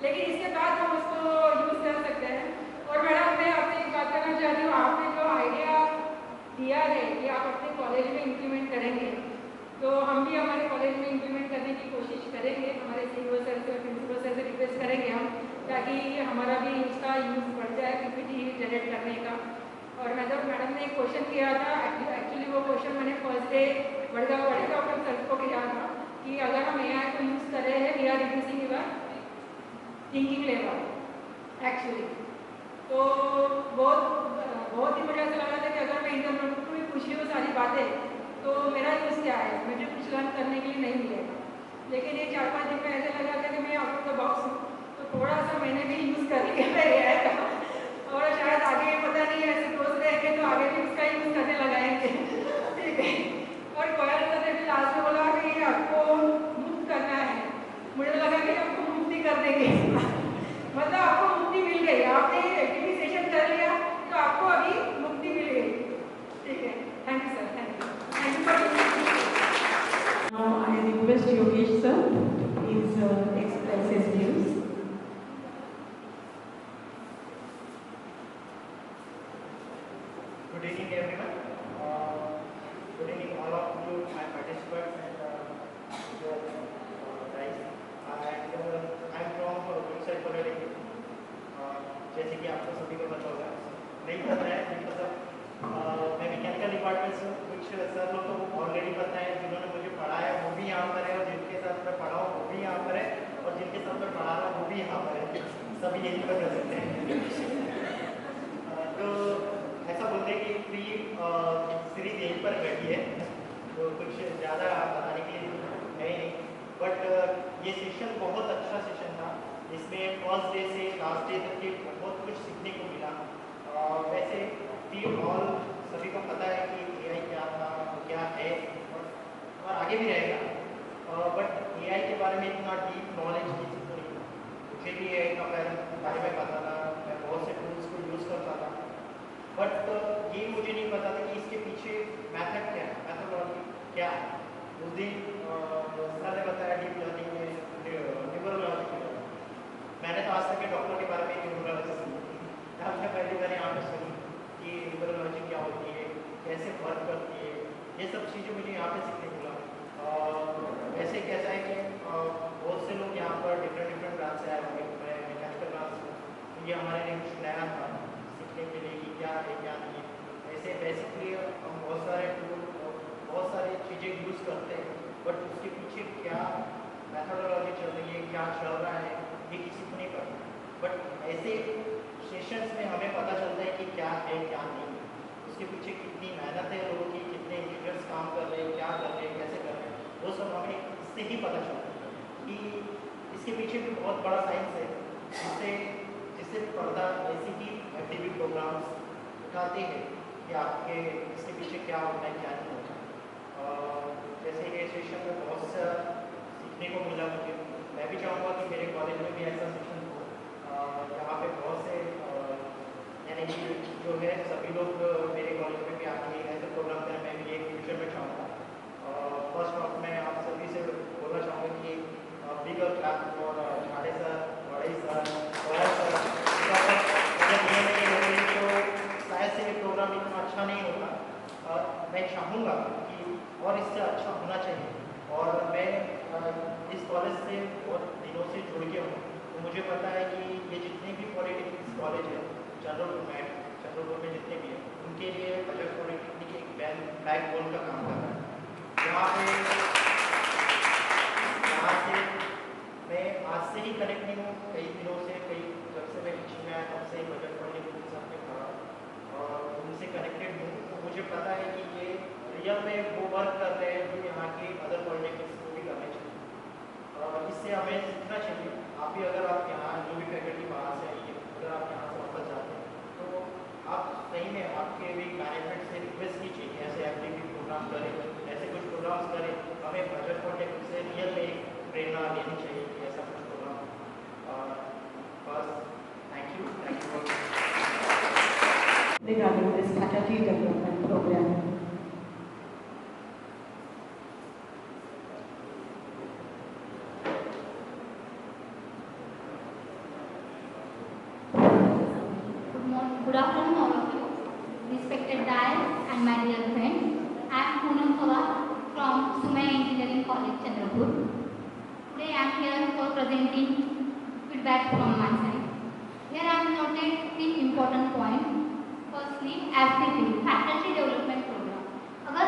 लेकिन इसके बाद हम उसको यूज़ कर सकते हैं। और मैडम मैं आपसे एक बात करना चाहती हूँ, आपने जो आइडिया दिया है कि आप अपने कॉलेज में इम्प्लीमेंट करेंगे, तो हम भी हमारे कॉलेज में इम्प्लीमेंट करने की कोशिश करेंगे। हमारे CEO सर से और प्रिंसिपल सर से रिक्वेस्ट करेंगे हम, ताकि हमारा भी इसका यूज़ बढ़ जाए PPT जनरेट करने का। और मैडम ने एक क्वेश्चन किया था, एक्चुअली क्वेश्चन मैंने फर्स्ट डे वडगांव के सर को किया था कि अगर हम AI को यूज़ कर रहे हैं, we are reducing your thinking level actually. तो बहुत ही मुझे ऐसा लगा था कि अगर मैं इंटरनेट में पूछ रही हूँ सारी बातें तो मेरा यूज़ क्या है, मुझे कुछ लर्न करने के लिए नहीं मिलेगा। लेकिन ये 4-5 दिन में ऐसा लगा था कि मैं आउट ऑफ द बॉक्स हूँ, तो थोड़ा सा मैंने भी यूज़ कर लिया है AI का, और शायद आगे पता नहीं है, ऐसे दोस्त रहेंगे तो आगे भी उसका यूज़ करने लगाएंगे। ठीक है। और कोयल सर ने भी लास्ट में बोला कि ये आपको मुक्त करना है, मुझे लगा कि आपको मुक्ति कर देंगे। मतलब आपको मुक्ति मिल गई, आपने एक्टिविटी सेशन कर लिया तो आपको अभी मुक्ति मिल गई। ठीक है, thank you sir, thank you for Now I request Yogesh sir to please express his views. Good evening everyone. Good evening all of you, my participants and your guys. And I'm from Woodside Polytechnic. जैसे कि आपको सभी को पता होगा, नहीं पता है मतलब मैं मैकेनिकल डिपार्टमेंट से, कुछ सर लोग तो ऑलरेडी पता है, जिन्होंने मुझे पढ़ाया वो भी यहाँ पर है, और जिनके साथ मैं पढ़ा हूँ वो भी यहाँ पर है, और जिनके साथ मैं पढ़ा रहा हूँ वो भी यहाँ पर है, सभी यही बता सकते हैं। तो ऐसा बोलते हैं कि फ्री सीरीज यहीं पर बैठी है, तो कुछ ज़्यादा बताने के लिए है ही नहीं, बट ये सेशन बहुत अच्छा सेशन था। इसमें फर्स्ट डे से लास्ट डे तक के बहुत कुछ सीखने को मिला। वैसे भी ऑल सभी को पता है कि AI क्या था, क्या है, और आगे भी रहेगा, बट AI के बारे में इतना डीप नॉलेज किसी को नहीं। मुझे भी AI का बारे में पता था, मैं बहुत से टूल्स को यूज़ करता था, बट ये मुझे नहीं पता था कि इसके पीछे मैथड क्या है, मैथडोलॉजी क्या है। उस दिन सर ने बताया डीप लर्निंग में न्यूमरोलॉजी के बारे में। मैंने तो आज तक के डॉक्टर के बारे में न्यूमरोलॉजी सुनी, आपने पहली बार यहाँ पे सुनी कि न्यूमरोलॉजी क्या होती है, कैसे वर्क करती है, ये सब चीज़ें मुझे यहाँ पे सीखने को मिला। ऐसे कैसा है कि बहुत से लोग यहाँ पर डिफरेंट ब्रांच से आए होंगे, मैं मैकेनिकल ब्रांच से, तो ये हमारे लिए कुछ नया था सीखने के लिए कि क्या है क्या नहीं है। ऐसे बेसिकली हम बहुत सारे टूल, बहुत सारी चीज़ें यूज़ करते हैं, बट उसके पीछे क्या मैथडोलॉजी चल रही है, क्या चल रहा है, ये किसी को नहीं पता। बट ऐसे सेशंस में हमें पता चलता है कि क्या है क्या नहीं है, उसके पीछे कितनी मेहनत है लोगों की, कितने इंजीनियर्स काम कर रहे हैं, क्या कर रहे हैं, कैसे कर रहे हैं, वो सब हमें इससे ही पता चलता है कि इसके पीछे भी बहुत बड़ा साइंस है, जिससे पर्दा ऐसी ही FDB प्रोग्राम्स उठाते हैं कि आपके इसके पीछे क्या होता है क्या नहीं होता। जैसे ये सेशन में बहुत सा सीखने को मिला मुझे। मैं भी चाहूँगा कि मेरे कॉलेज में भी ऐसा सेशन हो, यहाँ पे बहुत से यानी कि जो है सभी लोग मेरे कॉलेज में भी आके ऐसे प्रोग्राम करें, मैं भी एक फ्यूचर में चाहूँगा। फर्स्ट ऑफ मैं आप सभी से बोलना चाहूँगा कि बिग क्लास और झाड़े सर, बड़े सर, गोयल सर, तो शायद से ये प्रोग्राम इतना अच्छा नहीं होता। मैं चाहूँगा कि और इससे अच्छा होना चाहिए, और मैं इस कॉलेज से बहुत दिनों से जुड़ के हूँ, तो मुझे पता है कि ये जितने भी पॉलिटेक्निक कॉलेज है चंद्रपुर में जितने भी हैं, उनके लिए बजाज पॉलिटेक्निक एक बैकबोन का काम कर रहा है। यहाँ से मैं आज से ही कनेक्ट नहीं हूँ, कई दिनों से, जब से मैं टीचिंग में आया तब से ही बजाज पॉलिटेक्निक के साथ में खड़ा और उनसे कनेक्टेड हूँ, तो मुझे पता है कि ये रियल में वो वर्क कर रहे हैं जो यहाँ के अदर पॉलिटेक्निक्स को भी करने चाहिए। इससे हमें सीखना चाहिए। आप भी अगर आप यहाँ जो भी फैकल्टी बाहर से आई है, अगर आप यहाँ से वापस जाते हैं तो आप सही में आपके भी मैनेजमेंट से रिक्वेस्ट कीजिए कि ऐसे FDB प्रोग्राम करें, ऐसे कुछ प्रोग्राम्स करें। हमें बजट पॉलिटेक्निक से रियल में एक प्रेरणा लेनी चाहिए कि ऐसा कुछ प्रोग्राम। बस thank you regarding this faculty development program. Good afternoon all of you, respected dais and my dear friends. I am Poonam Pawar from Sumaya Engineering College, Chandrapur. Today I am here for presenting feedback from my side. Here I have noted 3 important points. Firstly, FDP, Faculty Development Program. अगर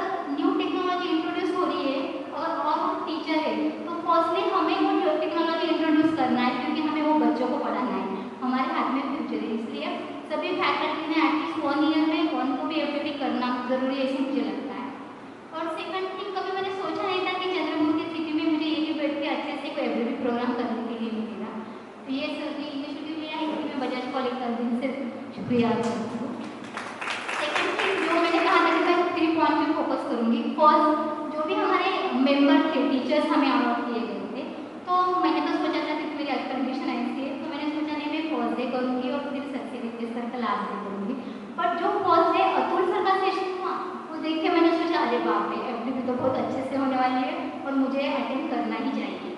because जो भी हमारे member थे, teachers हमें allot किए गए थे, तो मैंने तो सोचा था कि मेरी कंडीशन ऐसी है, तो मैंने सोचा नहीं मैं फर्स्ट डे करूँगी और फिर सर से रिक्वेस्ट करके लास्ट डे करूँगी। बट जो फर्स्ट डे अतुल सर का सेशन हुआ वो देख के मैंने सोचा अरे बाप रे, एफडीपी तो बहुत अच्छे से होने वाली है और मुझे अटेंड करना ही चाहिए।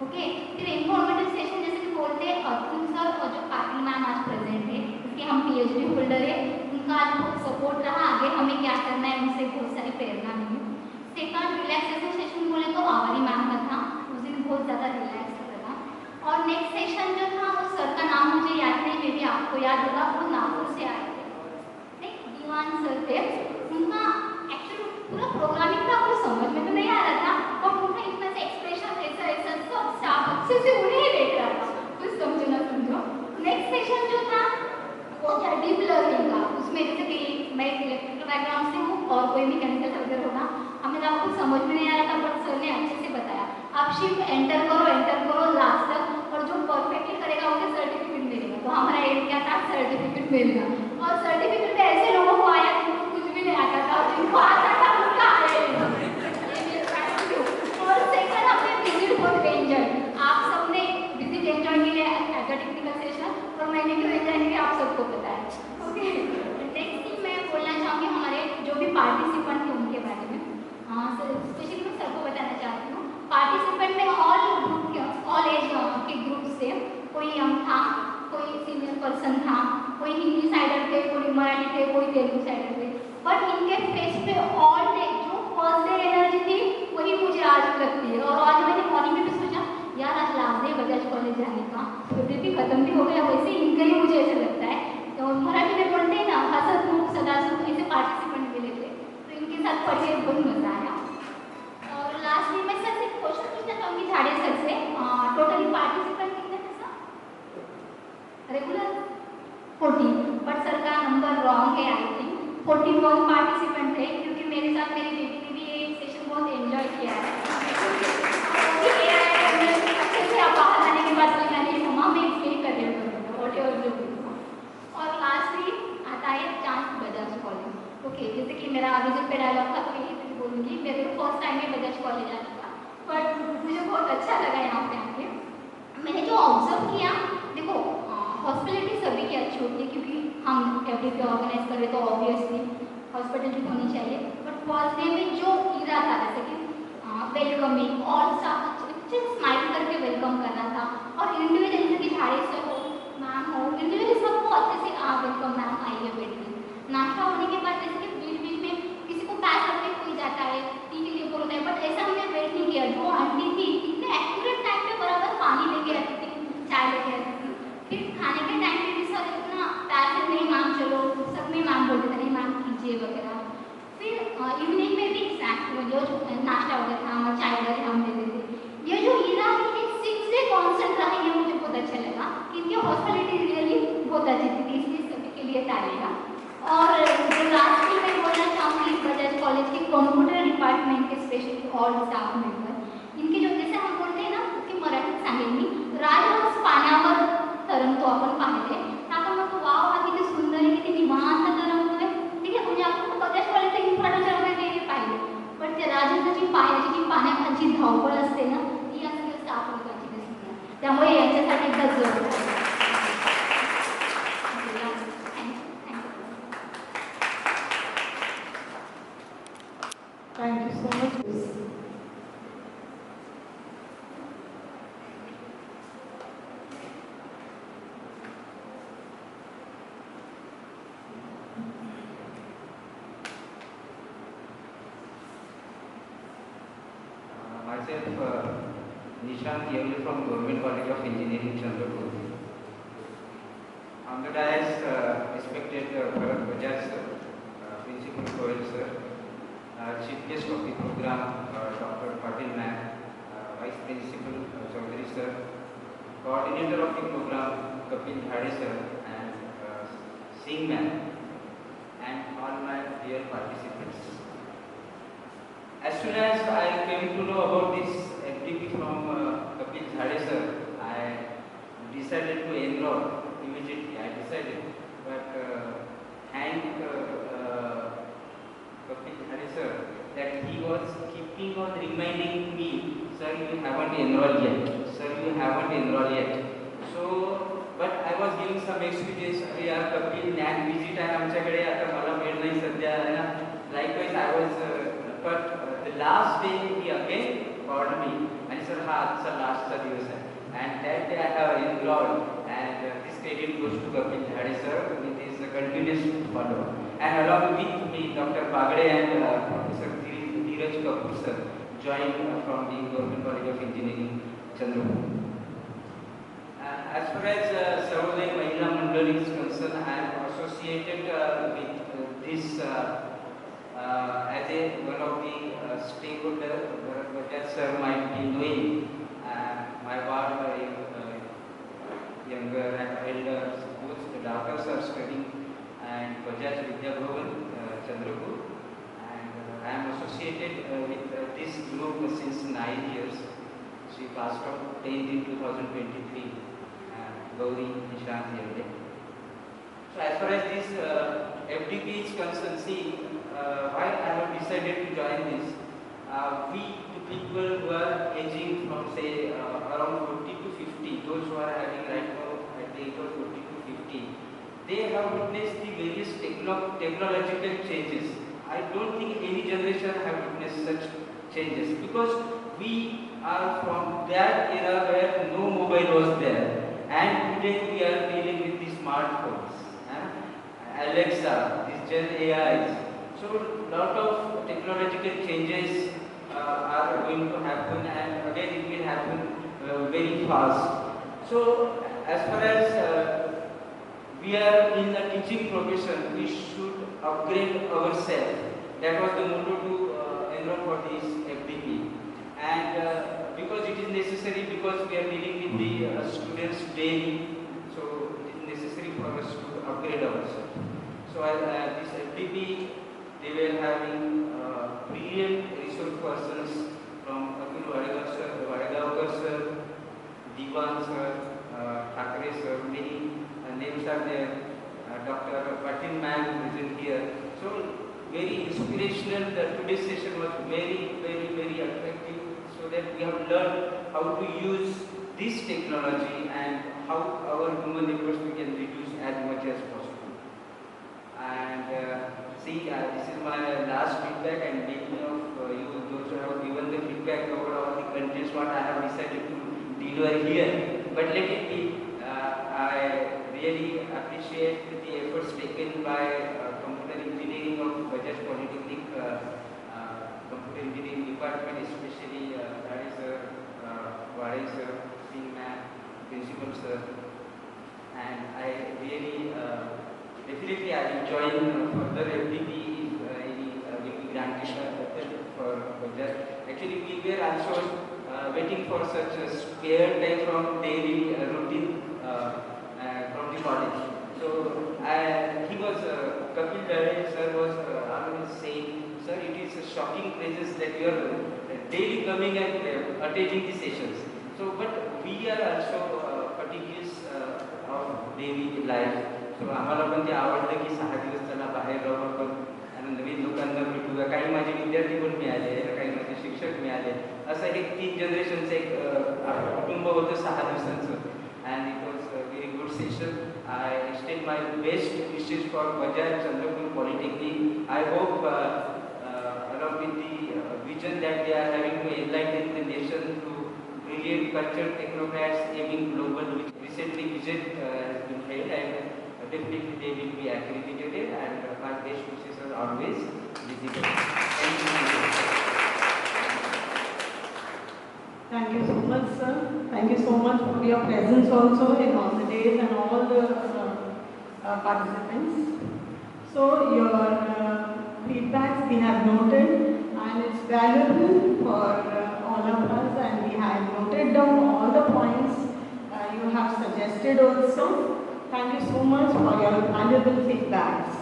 ओके, फिर इन्फॉर्मेटिव सेशन जैसे कि बोलते हैं, अतुल सर और जो पाटिल मैम आज प्रेजेंट है, इसके हम पीएचडी होल्डर है, उनका आज बहुत सपोर्ट रहा, आगे हमें क्या करना है उनसे बहुत सारी प्रेरणा मिली। सेकंड रिलैक्सेशन सेशन बोले तो आवारी मैम का था, उस दिन बहुत ज़्यादा रिलैक्स लगा। और नेक्स्ट सेशन जो था वो सर का नाम मुझे याद नहीं, मे भी आपको याद होगा, वो नागपुर से आए थे, दीवान सर थे। उनका एक्चुअली पूरा प्रोग्रामिंग था, कुछ समझ में तो नहीं आ रहा था, और उनका इतना से एक्सप्रेशन ऐसा ऐसा सब स्टाफ अच्छे से उन्हें ही देख रहा था, कुछ समझो ना समझो। नेक्स्ट सेशन जो था वो था डीप लर्निंग का, उसमें जैसे कि मैं इलेक्ट्रिकल बैकग्राउंड से हूँ और कोई मैकेनिकल सब्जेक्ट होगा, हमें तो कुछ समझ में नहीं आ रहा था, बट सर ने अच्छे से बताया आप शिफ्ट एंटर करो लास्ट तक, और जो परफेक्टली करेगा उसे सर्टिफिकेट मिलेगा। तो हमारा एम क्या था, सर्टिफिकेट मिलेगा, और सर्टिफिकेट भी ऐसे लोगों को आया जिनको कुछ भी नहीं आता था, और जिनको आता था उनका आया ही नहीं। और सेकंड हमने विजिट बहुत एंजॉय, आप सबने विजिट एंजॉय किया टेक्निकल सेशन, और मैंने क्यों एंजॉय किया आप सबको पता है। ओके, नेक्स्ट थिंग मैं बोलना चाहूँगी हमारे जो भी पार्टिसिपेंट थे उनके बारे में, स्पेशली मैं सर को बताना चाहती हूँ। पार्टिसिपेंट में ऑल ग्रुप के, ऑल एज के ग्रुप से, कोई यंग था, कोई सीनियर पर्सन था, कोई हिंदी साइडर थे, कोई मराठी थे, कोई तेलुगु साइडर थे, बट इनके फेस पे ऑल डे जो फर्स्ट डे एनर्जी थी वही मुझे आज लगती है। और आज मैंने मॉर्निंग में भी सोचा यार आज लास्ट डे बजाज कॉलेज जाने का, तो भी खत्म भी हो गया, वैसे इनका ही मुझे ऐसा लगता है। तो मराठी में बोलते हैं ना, हसतमुख सदासुख, ऐसे पार्टिसिपेंट मिले थे, तो इनके साथ पढ़ के बहुत मजा आया। और लास्ट में मैं सर से क्वेश्चन पूछना चाहूँगी, झाड़े सर से, टोटली पार्टिसिपेंट कितने थे सर रेगुलर 40, बट सर का नंबर रॉन्ग है, आई थिंक 41 पार्टिसिपेंट थे, क्योंकि मेरे साथ मेरी बेटी ने भी ये सेशन बहुत एंजॉय किया है। अच्छे से आप बाहर आने के बाद बोलेंगे मम्मा मैं इसलिए कर रही हूँ वॉटेवर जो। और लास्टली आता है चांस बजाज कॉलेज। ओके, जैसे कि मेरा विजिट पे डायलॉग था, तो यही मैं बोलूँगी, मेरे को फर्स्ट टाइम में बजाज कॉलेज आना था, बट मुझे बहुत अच्छा लगा यहाँ पे आके। मैंने जो ऑब्जर्व किया, देखो हॉस्पिटलिटी सभी की अच्छी होती है, क्योंकि हम एफडीपी ऑर्गेनाइज करें तो ऑब्वियसली हॉस्पिटलिटी होनी चाहिए, बट फर्स्ट डे में जो इरा था, जैसे कि वेलकमिंग और अच्छे स्माइल करके वेलकम करना था, और इंडिविजुअल जैसे कि झाड़े से हो, मैम हो, इंडिविजुअली सबको अच्छे से वेलकम मैम आइए बैठिए। नाश्ता होने के बाद जैसे कि बीच बीच में किसी को पैक करके कोई जाता है, टी के लिए बोलता है, बट ऐसा हमने वेट नहीं किया। जो आंटी थी इतने एक्यूरेट टाइम पे बराबर पानी लेके आती थी, चाय लेके आती थी, फिर खाने के टाइम पे भी सर इतना प्यार से नहीं मैम चलो, सब में मैम बोलते थे नहीं मैम कीजिए वगैरह। फिर इवनिंग में भी जो नाश्ता वगैरह था, हम चाय वगैरह हम देते थे। ये जो इरा है 6 डे कॉन्सेंट रहा, ये मुझे बहुत अच्छा लगा, इनकी हॉस्पिटलिटी रियली बहुत अच्छी थी, इसलिए सभी के लिए तालियां। और जो लास्ट में मैं बोलना चाहूँगी, बजाज कॉलेज के कंप्यूटर डिपार्टमेंट के स्पेशली ऑल स्टाफ मेंबर, इनके जो जैसे हम बोलते हैं ना, की मराठीत सांगेन मी, राजहंस पाण्यावर तरंगतो आपण पाहिले, आपण म्हणतो वाव हा किती सुंदर आहे, किती निवांत तरंगतोय, ठीक आहे, म्हणजे आपण बजाज कॉलेजचं इन्फ्रास्ट्रक्चर वगैरे हे पाहिले, पण त्या राजहंसाची पाण्याची जी पाण्याखालची धावपळ असते ना, ती या सगळ्या स्टाफ लोकांची दिसते नाही, त्यामुळे यांच्यासाठी एकदा जरूर Thank you so much. Myself, Nishant Yevli from Government College of Engineering, Chandrapur. On the dais, respected Bharat Bajaj sir, Principal Goel sir, Chief Guest of the program, Dr. Patil ma'am, Vice Principal Chaudhary sir, Coordinator of the program, Kapil Dhade sir, and Singh ma'am, and all my dear participants. As soon as I came to know about this FDP from Kapil Dhade sir, I decided to enroll immediately. I decided, but thank Kapil Dhade sir that he was was keeping on reminding me, sir, you haven't enrolled yet. Sir, you haven't enrolled yet. So, but I was giving some excuses. यार Kapil NAT visit आहे आमच्याकडे आता मला वेळ नाही सध्या आहे ना. Likewise, I was, but the last day he again called me and said, "हा आजचा लास्टचा दिवस आहे." And that day I have enrolled, and this credit goes to Kapil Dhade sir. It is a continuous follow. And along with me, Dr. Bagde and Professor Dheeraj Kapoor sir joined from the Government College of Engineering, Chandrapur. As far as Sarvodaya Mahila Mandal is concerned, I am associated with this as one of the stakeholders. Bajaj sir might be knowing. My ward, younger and elders, both the daughters are studying and Bajaj Vidya Bhavan, Chandrapur, and I am associated with this group since 9 years. She passed out 10th in 2023, Gauri Nishant Yerde. So as far as this FDP is concerned, see, why I have decided to join this, we people who are aging from say around 40 to 50, those who are having right now at the age of 40 to 50, they have witnessed the various technological changes. I don't think any generation have witnessed such changes because we are from that era where no mobile was there, and today we are dealing with the smartphones, Alexa, these Gen AIs. So lot of technological changes are going to happen, and again it will happen very fast. So as far as we are in the teaching profession, we should upgrade ourselves. That was the motto to enroll for this FDP, and because it is necessary, because we are dealing with the students daily, so it is necessary for us to upgrade ourselves. So this FDP, they were having brilliant resource persons from Atul Vadegavkar sir, Diwan sir, Thakre sir, many names are there. Dr. Patil ma'am present here. So very inspirational. Today's session was very attractive. So that we have learned how to use this technology and how our human efforts we can reduce as much as possible. And see, this is my last feedback, and many of you, those who have given the feedback over all the contents what I have decided to deliver here. But let it be. I really appreciate the efforts taken by Computer Engineering of Bajaj Polytechnic, Computer Engineering Department, especially Dhade sir, Wade sir, Singh ma'am, Principal sir, and I really definitely I will join further FDP if any granted for Bajaj. Actually, we were also waiting for such a spare time from daily routine from the college. So he was, Kapil Dhade sir was always saying, sir, it is a shocking praises that you are daily coming and attending the sessions. So, but we are also fatigues of daily life. So आम्हाला पण ते आवडलं की 6 दिवस चला बाहेर राहू आपण आणि नवीन लोकांना भेटूया. काही माझे विद्यार्थी पण मिळाले, काही माझे शिक्षक मिळाले. असं एक 3 जनरेशनचं एक कुटुंब होतं 6 दिवसांचं. And it was a very good session. I extend my best wishes for Bajaj Chandrapur Polytechnic. I hope along with the vision that they are having to enlighten the nation through brilliant cultural technocrats aiming global, which recently visit has been held, and definitely they will be accredited, and my best wishes are always visible. Thank you. Thank you so much, sir. Thank you so much for your presence also in all the days and all the participants. So your feedbacks we have noted, and it's valuable for all of us, and we have noted down all the points you have suggested also. Thank you so much for your valuable feedbacks.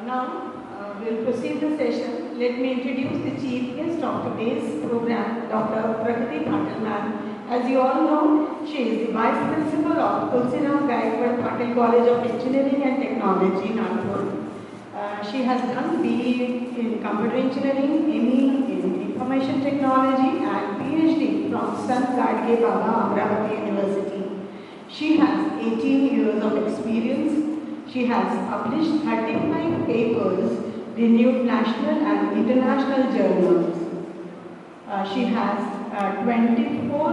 Now we'll proceed the session. Let me introduce the chief guest of today's program, Dr. Pragati Patil ma'am. As you all know, she is the Vice Principal of Tulsiram Gaikwad Patil College of Engineering and Technology, Nagpur. She has done BE in Computer Engineering, ME Technology and PhD from Sant Gadge Baba Amravati University. She has 18 years of experience. She has published 35 papers, renewed national and international journals. She has 24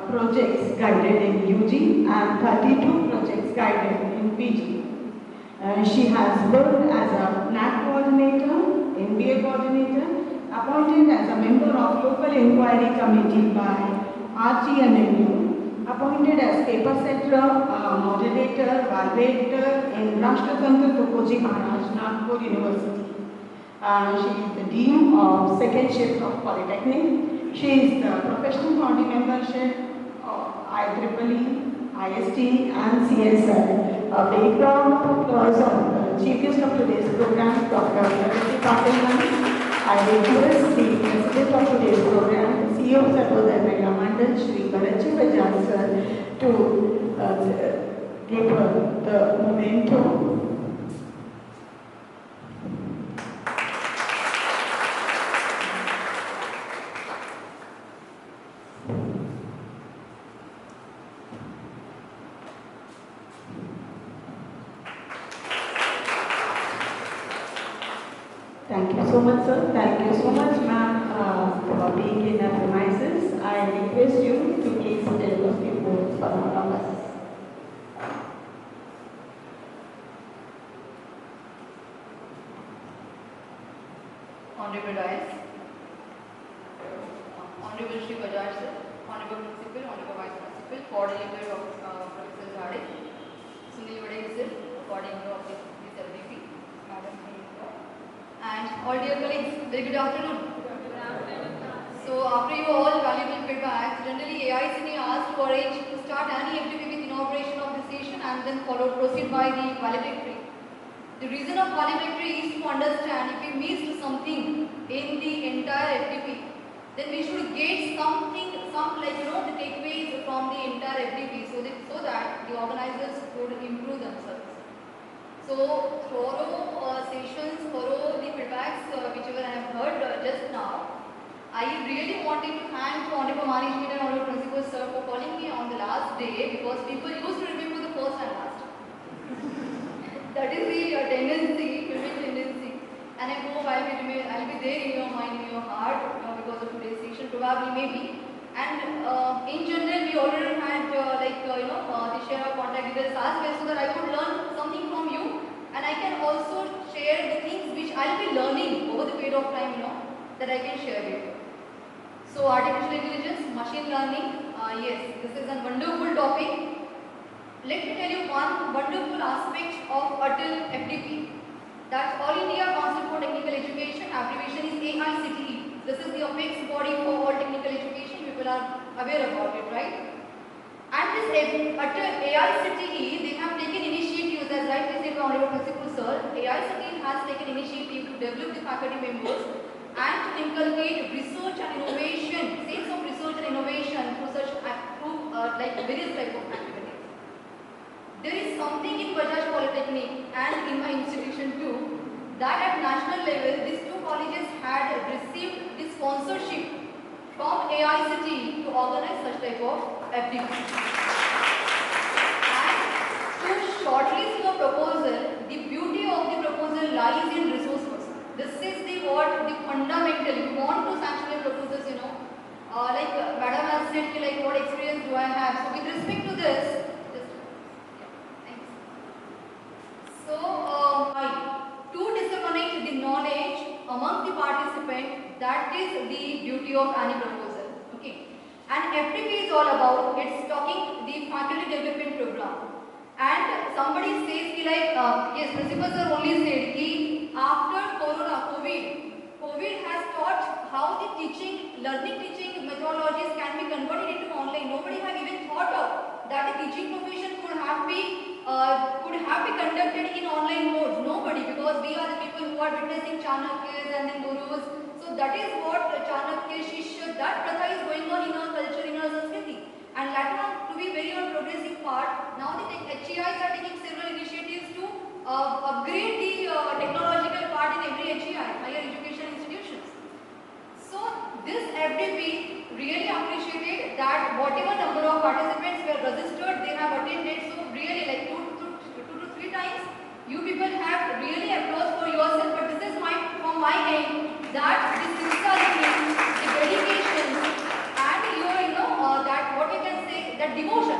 projects guided in UG and 32 projects guided in PG. She has worked as a NAC coordinator, MBA coordinator, appointed as a member of local inquiry committee by RTNLU, appointed as paper setter, moderator, validator in Rashtratantra Tukoji Maharaj, Nagpur University. She is the Dean of second shift of Polytechnic. She is the professional body membership of IEEE, IST and CSI. A big round of applause on the chief guest of today's program, Dr. Pragati Patil. I request the president of today's program, CEO of Sarvodaya Mahila Mandal, Shri Bharatji Bajaj sir, to give her the memento. Thank you so much, sir. Thank you so much, ma'am, for being in our premises. I request you to please tell a few words for all of us. Honorable Dias, Honorable Shri Bajaj sir, Honorable Principal, Honorable Vice Principal, Coordinator of Professor Zade, Sunil Vadek sir, Coordinator of this LBP, Madam and all dear colleagues, very good afternoon. So after you all valuable feedback, generally AICTE asked to arrange to start any activity with inauguration of the session and then proceed by the valedictory. The reason of valedictory is to understand if we missed something in the entire FDP, then we should get something, the takeaways from the entire FDP so that the organizers could improve themselves. So thorough sessions, thorough the feedbacks whichever I have heard just now. I really wanted to thank Honorable Management and Honorable Principal sir for calling me on the last day because people used to remember the first and last. That is the tendency, filmic tendency. And I hope I'll be there in your mind, in your heart because of today's session, probably maybe. And in general, we already had the share of contact details as well so that I could learn something from you. And I can also share the things which I'll be learning over the period of time, that I can share with you. So artificial intelligence, machine learning, yes, this is a wonderful topic. Let me tell you one wonderful aspect of ATIL FDP. That's All India Council for Technical Education, abbreviation is AICTE. This is the apex body for all technical education, people are aware about it, right? And this AICTE, they have taken initiatives, as rightly said by Honorable Principal Sir, AICTE has taken initiative to develop the faculty members and to inculcate research and innovation, sense of research and innovation through various types of activities. There is something in Bajaj Polytechnic and in my institution too, that at national level, these two colleges had received the sponsorship from AICTE to organize such type of activities. And to shortlist your proposal, the beauty of the proposal lies in resource person. This is the fundamental. You want to sanction your proposals, like Madam has said, what experience do I have? So with respect to this, to disseminate the knowledge among the participants, that is the duty of any proposal. Okay. And FDP is all about, it's talking the faculty development program. And somebody says, yes, principals are only said, after Corona, COVID has taught how the learning teaching methodologies can be converted into online. Nobody had even thought of that the teaching profession could have been conducted in online modes. Nobody, because we are the people who are witnessing Chanakyas and then Gurus. So that is what Chanakya, Shishya, that pratha is going on in our culture, in our Sanskriti. And later on, to be very on progressive part, now the HEIs are taking several initiatives to upgrade the technological part in every HEI, higher education institutions. So this FDP really appreciated that whatever number of participants were registered, they have attended. So really like two to three times, you people have really applause for yourself. But this is from my end that this sincerity, the dedication, and that what you can say, that devotion.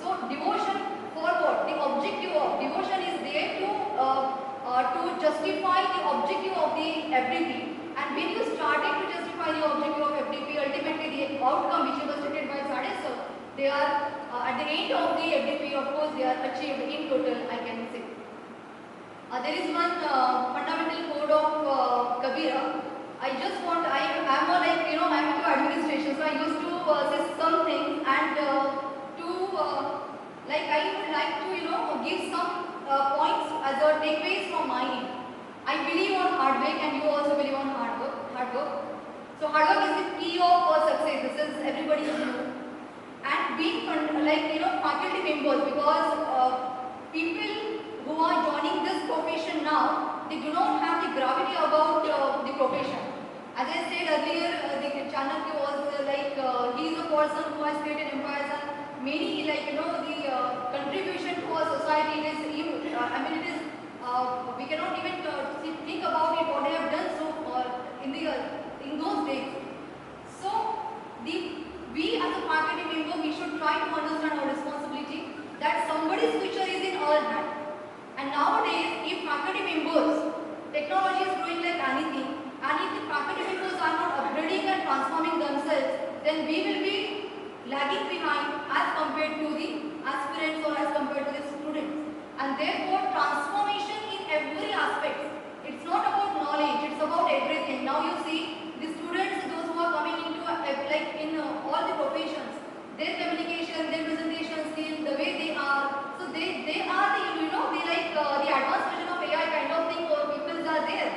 So devotion for what? The objective of devotion is there to justify the objective of the FDP. And when you started to justify the objective of FDP, ultimately the outcome which was stated by Sade sir, they are at the end of the FDP, of course, they are achieved in total, I can say. There is one fundamental code of Kabira. I just want, I'm more like, I'm into administration, so I used to say some things, and I would like to, give some points as a takeaways from my end. I believe on hard work, and you also believe on hard work. So hard work is the key of success. This is everybody knows. And being faculty members, because people who are joining this profession now, they do not have the gravity about the profession. As I said earlier, the Chanakya was he is a person who has created empires and many the contribution to our society. It is we cannot even think about it what they have done so in those days. So we as a faculty member, we should try to understand our responsibility that somebody's future is in our hand. And nowadays, if faculty members, technology is growing like anything, and if the faculty members are not upgrading and transforming themselves, then we will be lagging behind as compared to the aspirants or as compared to the students. And therefore, transformation in every aspect. It's not about knowledge, it's about everything. Now you see, the students, those who are coming into in all the professions, their communication, their presentation skill, the way they are, so they are the advanced version of AI kind of thing, or people are there.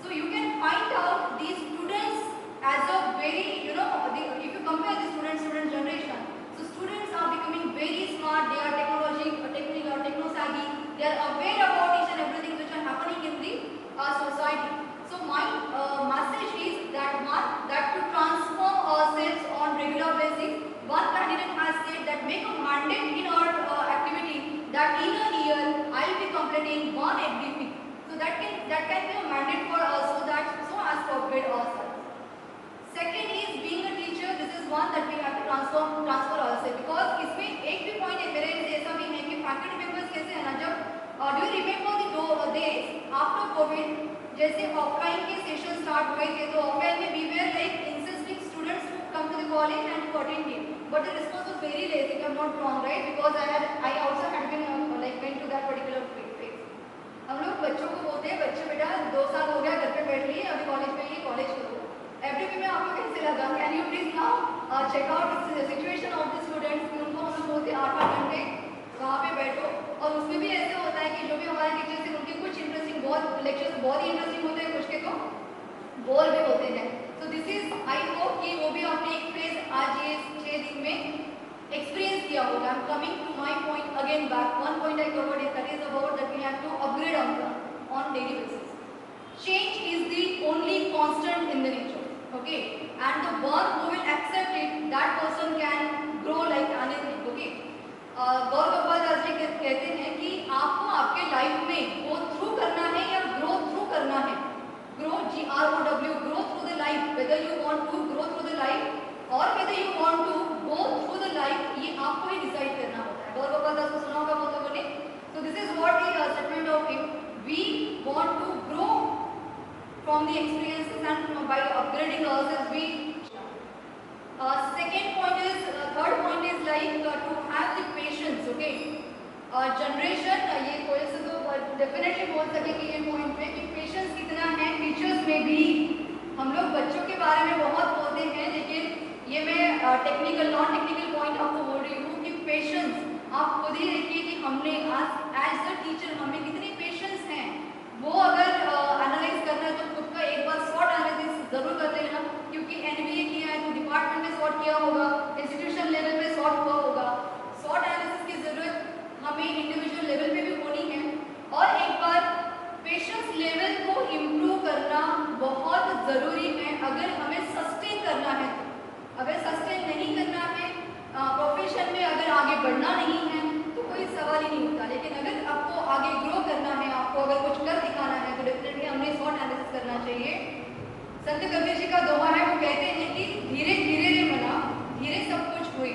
So you can find out these students as a very, if you compare the student generation, so students are becoming very smart, they are techno-savvy, they are aware about each and everything which are happening in the society. So my message is that to transform ourselves on regular basis. One candidate has said that make a mandate in our activity that in a year I will be completing one FDP. So that can be a mandate for us, so as to upgrade ourselves. Second is being a teacher. This is one that we have to transfer ourselves, because इसमें एक भी point है मेरे ऐसा भी है कि faculty members कैसे है ना, जब do you remember the days after COVID, जैसे offline के session start हुए थे, तो offline में we were insisting students to come to the college and to attend it, but the response was very less, if I am not wrong, right? Because I also had been went to that particular phase. हम लोग बच्चों को बोलते हैं, बच्चे बेटा 2 साल हो गया घर पे बैठ लिए, अभी कॉलेज में ये कॉलेज करो. FDP में आपको कैसे लगा? Can you please now check out the situation of the students? उनको हम लोग बोलते हैं 8 घंटे वहाँ पे बैठो, और उसमें भी ऐसे होता है कि जो भी हमारे टीचर्स हैं उनके कुछ इंटरेस्टिंग बहुत लेक्चर्स बहुत ही इंटरेस्टिंग होते हैं, कुछ के तो बोर भी होते हैं. So this is, I hope कि वो भी आपने एक फेज आज ये 6 दिन में एक्सपीरियंस किया होगा. I'm coming to my point again back. One point I covered is that is about that we have to upgrade on daily basis. Change is the only constant in the nature. Okay, and the one who will accept it, that person can grow like anything. Okay, गौर गोपाल दास जी कहते हैं कि आपको आपके life में go through करना है या grow through करना है. Grow, GROW, grow through the life. Whether you want to grow through the life or whether you want to go through the life, ये आपको ही डिसाइड करना होता है. गौर गोपाल दास को सुना होगा वो तो बोले. So this is what the statement of him. We want to grow from the experiences and by upgrading ourselves we. Second point is, third point is to have the patience. Okay, generation ये कोई से तो definitely बोल सकेंगे ये point पे कि patience कितना है टीचर्स में भी. हम लोग बच्चों के बारे में बहुत बोलते हैं, लेकिन ये मैं टेक्निकल नॉन टेक्निकल पॉइंट आपको बोल रही हूँ कि पेशेंस आप खुद ही देखिए कि हमने एज अ टीचर हमें कितनी पेशेंस हैं. वो अगर एनालाइज करना है तो खुद का एक बार शॉर्ट एनालिसिस जरूर करते हैं ना, क्योंकि एनबीए किया है तो डिपार्टमेंट में शॉर्ट किया होगा, इंस्टीट्यूशन लेवल पे शॉर्ट हुआ होगा. शॉर्ट एनालिसिस की जरूरत हमें इंडिविजुअल लेवल पे भी होनी है. और एक बार पेशेंस लेवल को इम्प्रूव करना बहुत ज़रूरी है अगर हमें सस्टेन करना संत कबीर जी का दोहा है, वो कहते हैं कि धीरे धीरे रे मना धीरे सब कुछ हुए,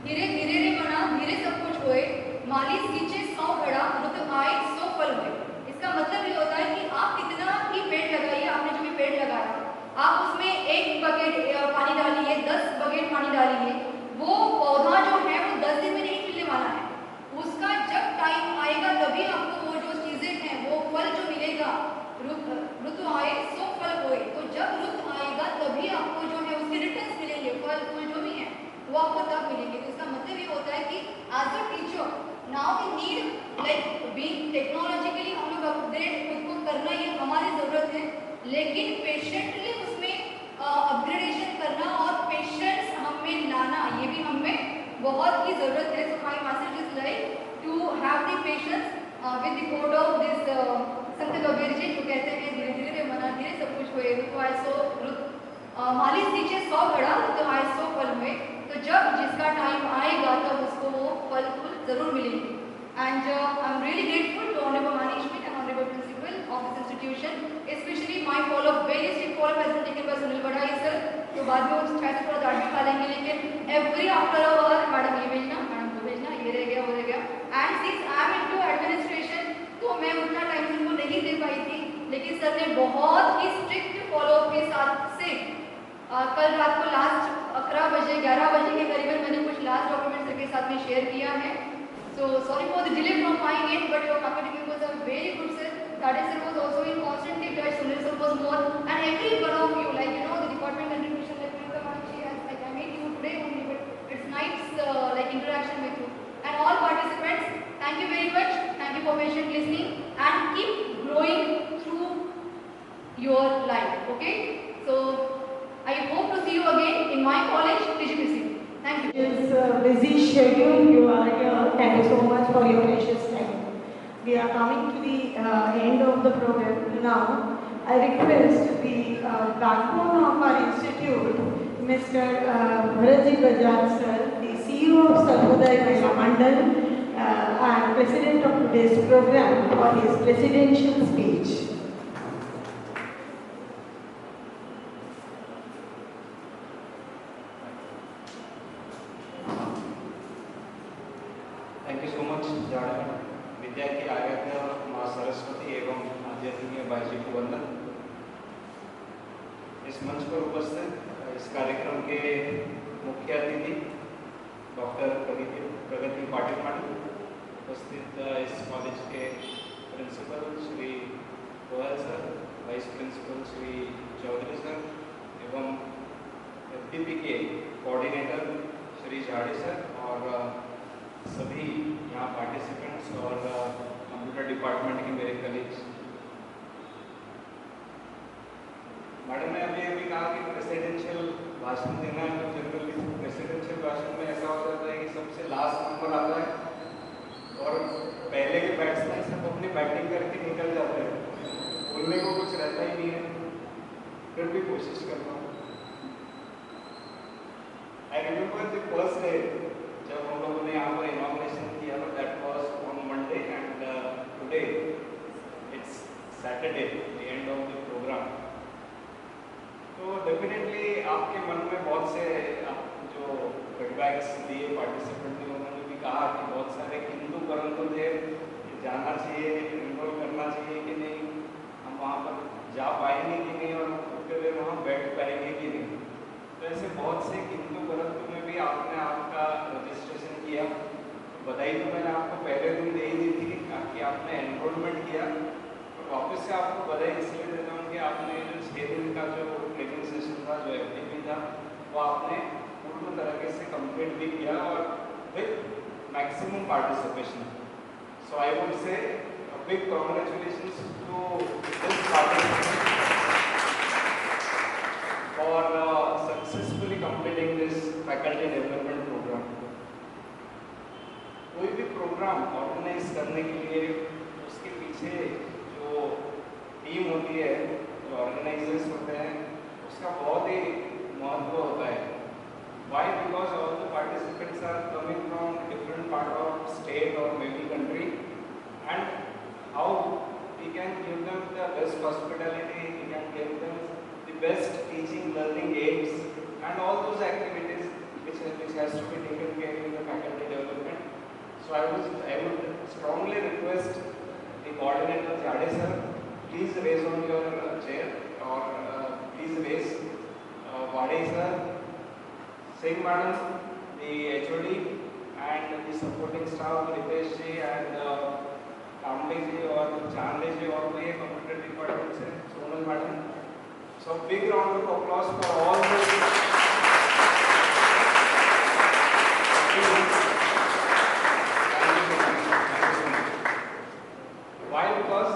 धीरे धीरे रे मना धीरे सब कुछ हुए, माली सींचे 100 घड़ा रुत आए 100 फल हुए। इसका मतलब ये होता है कि आप कितना ही पेड़ लगाइए, आपने जो भी पेड़ लगाया आप उसमें 1 बकेट पानी डालिए, 10 बकेट पानी डालिए, वो पौधा जो है वो 10 दिन में नहीं खिलने वाला है। उसका जब टाइम आएगा तभी आपको वो जो चीजें हैं वो फल जो मिलेगा, रुत आए 100 फल होए, तो जब रुत आएगा तभी आपको जो है उसके रिटर्न्स मिलेंगे, फल फूल जो भी है वो आपको तब मिलेंगे। तो इसका मतलब ये होता है कि as a teacher now we need like being technologically हम लोग अपग्रेड खुद को करना, ये हमारी जरूरत है, लेकिन पेशेंटली उसमें अपग्रेडेशन करना और पेशेंस हमें लाना ये भी हमें बहुत ही जरूरत है। So my message is like to have the patience with the code of this Sant Kabir जी जो कहते हैं धीरे धीरे मना धीरे सब कुछ हुए, रुत आए 100 माली सींचे 100 घड़ा रुत आए 100 फल हुए। तो जब जिसका टाइम आएगा तब उसको वो फल फूल जरूर मिलेंगे। And I am really grateful to honourable management and honourable principal of this institution, specially my follow very strict follow has been taken by Sunil Badai sir. तो बाद में उस शायद थोड़ा डांट भी खा लेंगे, लेकिन एवरी आफ्टर अवर मैडम ये भेजना, मैडम वो भेजना, ये रह गया वो रह गया। And since I am into administration तो मैं उतना टाइम उनको नहीं दे पाई थी, लेकिन सर ने बहुत ही स्ट्रिक्ट फॉलोअप के साथ से कल रात को लास्ट 11 बजे 11 बजे के करीबन मैंने कुछ लास्ट डॉक्यूमेंट सर के साथ में शेयर किया है। So sorry for the delay from my end, but your faculty members are very good sir. That sir was also in constant touch, Sunil sir was more, and every one of you, like you know, the department contribution, like Priyanka madam, she has, like I met you today only, but it's nice like interaction with you. And all participants, thank you very much, thank you for patient listening, and keep growing through your life, okay? So, I hope to see you again in my college, TGPC. Thank you. It's a busy schedule, you are here, thank you so much for your precious time. We are coming to the end of the program now. I request the backbone of our institute, Mr. Bharatji Bajaj sir, the CEO of Sarvodaya Mahila Mandal and President of today's program for his presidential speech. Thank you so much, Jada. विद्या की आराध्य माँ सरस्वती एवं आध्यात्मिक भाई जी को वंदन। इस मंच पर उपस्थित इस कार्यक्रम के मुख्य अतिथि डॉक्टर प्रगति पाटिल मैडम, उपस्थित इस कॉलेज के principal Shri Goyal sir, vice principal Shri Chaudhary sir एवं FDP के कोऑर्डिनेटर श्री झाड़ी सर और सभी यहाँ पार्टिसिपेंट्स और कंप्यूटर डिपार्टमेंट के मेरे कलीग्स। मैडम ने अभी कहा कि प्रेसिडेंशियल भाषण देना है, तो जनरली प्रेसिडेंशियल भाषण में ऐसा हो जाता है कि सबसे लास्ट नंबर आता है और पहले के बैट्समैन सब अपनी बैटिंग करके निकल जाते हैं, बोलने को कुछ रहता ही नहीं है, फिर भी कोशिश करता हूँ। I remember the first day जब हम लोगों ने यहाँ पर इनॉग्रेशन किया, that was on Monday and today it's Saturday, the end of the programme. तो डेफिनेटली आपके मन में बहुत से जो फीडबैक्स दिए पार्टिसिपेंट ने, उन्होंने भी कहा कि बहुत सारे हिंदू परंतु थे, जाना चाहिए, इन्वॉल्व करना चाहिए कि नहीं, हम वहाँ पर जा पाएंगे कि नहीं और उठते हुए वहाँ बैठ पाएंगे कि नहीं। तो ऐसे बहुत से किंतु परंतु में भी आपने आपका रजिस्ट्रेशन किया। बधाई तो मैंने आपको पहले दिन दे ही दी थी कि आपने एनरोलमेंट किया, और वापस से आपको बधाई इसलिए देता हूँ कि आपने जो 6 दिन का जो ट्रेनिंग सेशन था, जो FDP था, वो आपने पूर्ण तरीके से कंप्लीट भी किया और with maximum participation. So I would say big congratulations to this participant for successfully completing this faculty development program. कोई भी प्रोग्राम ऑर्गेनाइज करने के लिए उसके पीछे जो टीम होती है, जो ऑर्गेनाइजर्स होते हैं, उसका बहुत ही महत्व होता है। Why? Because all the participants are coming from different part of state or maybe country, and how we can give them the best hospitality, we can give them the best teaching learning aids and all those activities which has to be taken care in the faculty development. So I would strongly request the coordinator Jade sir, please raise on your chair, or please raise Wade sir, Singh madam, the HOD and the supporting staff, Ritesh ji and Kamble ji or Chandle ji, और भी computer department से Sonal madam. So big round of applause for all the Why? Because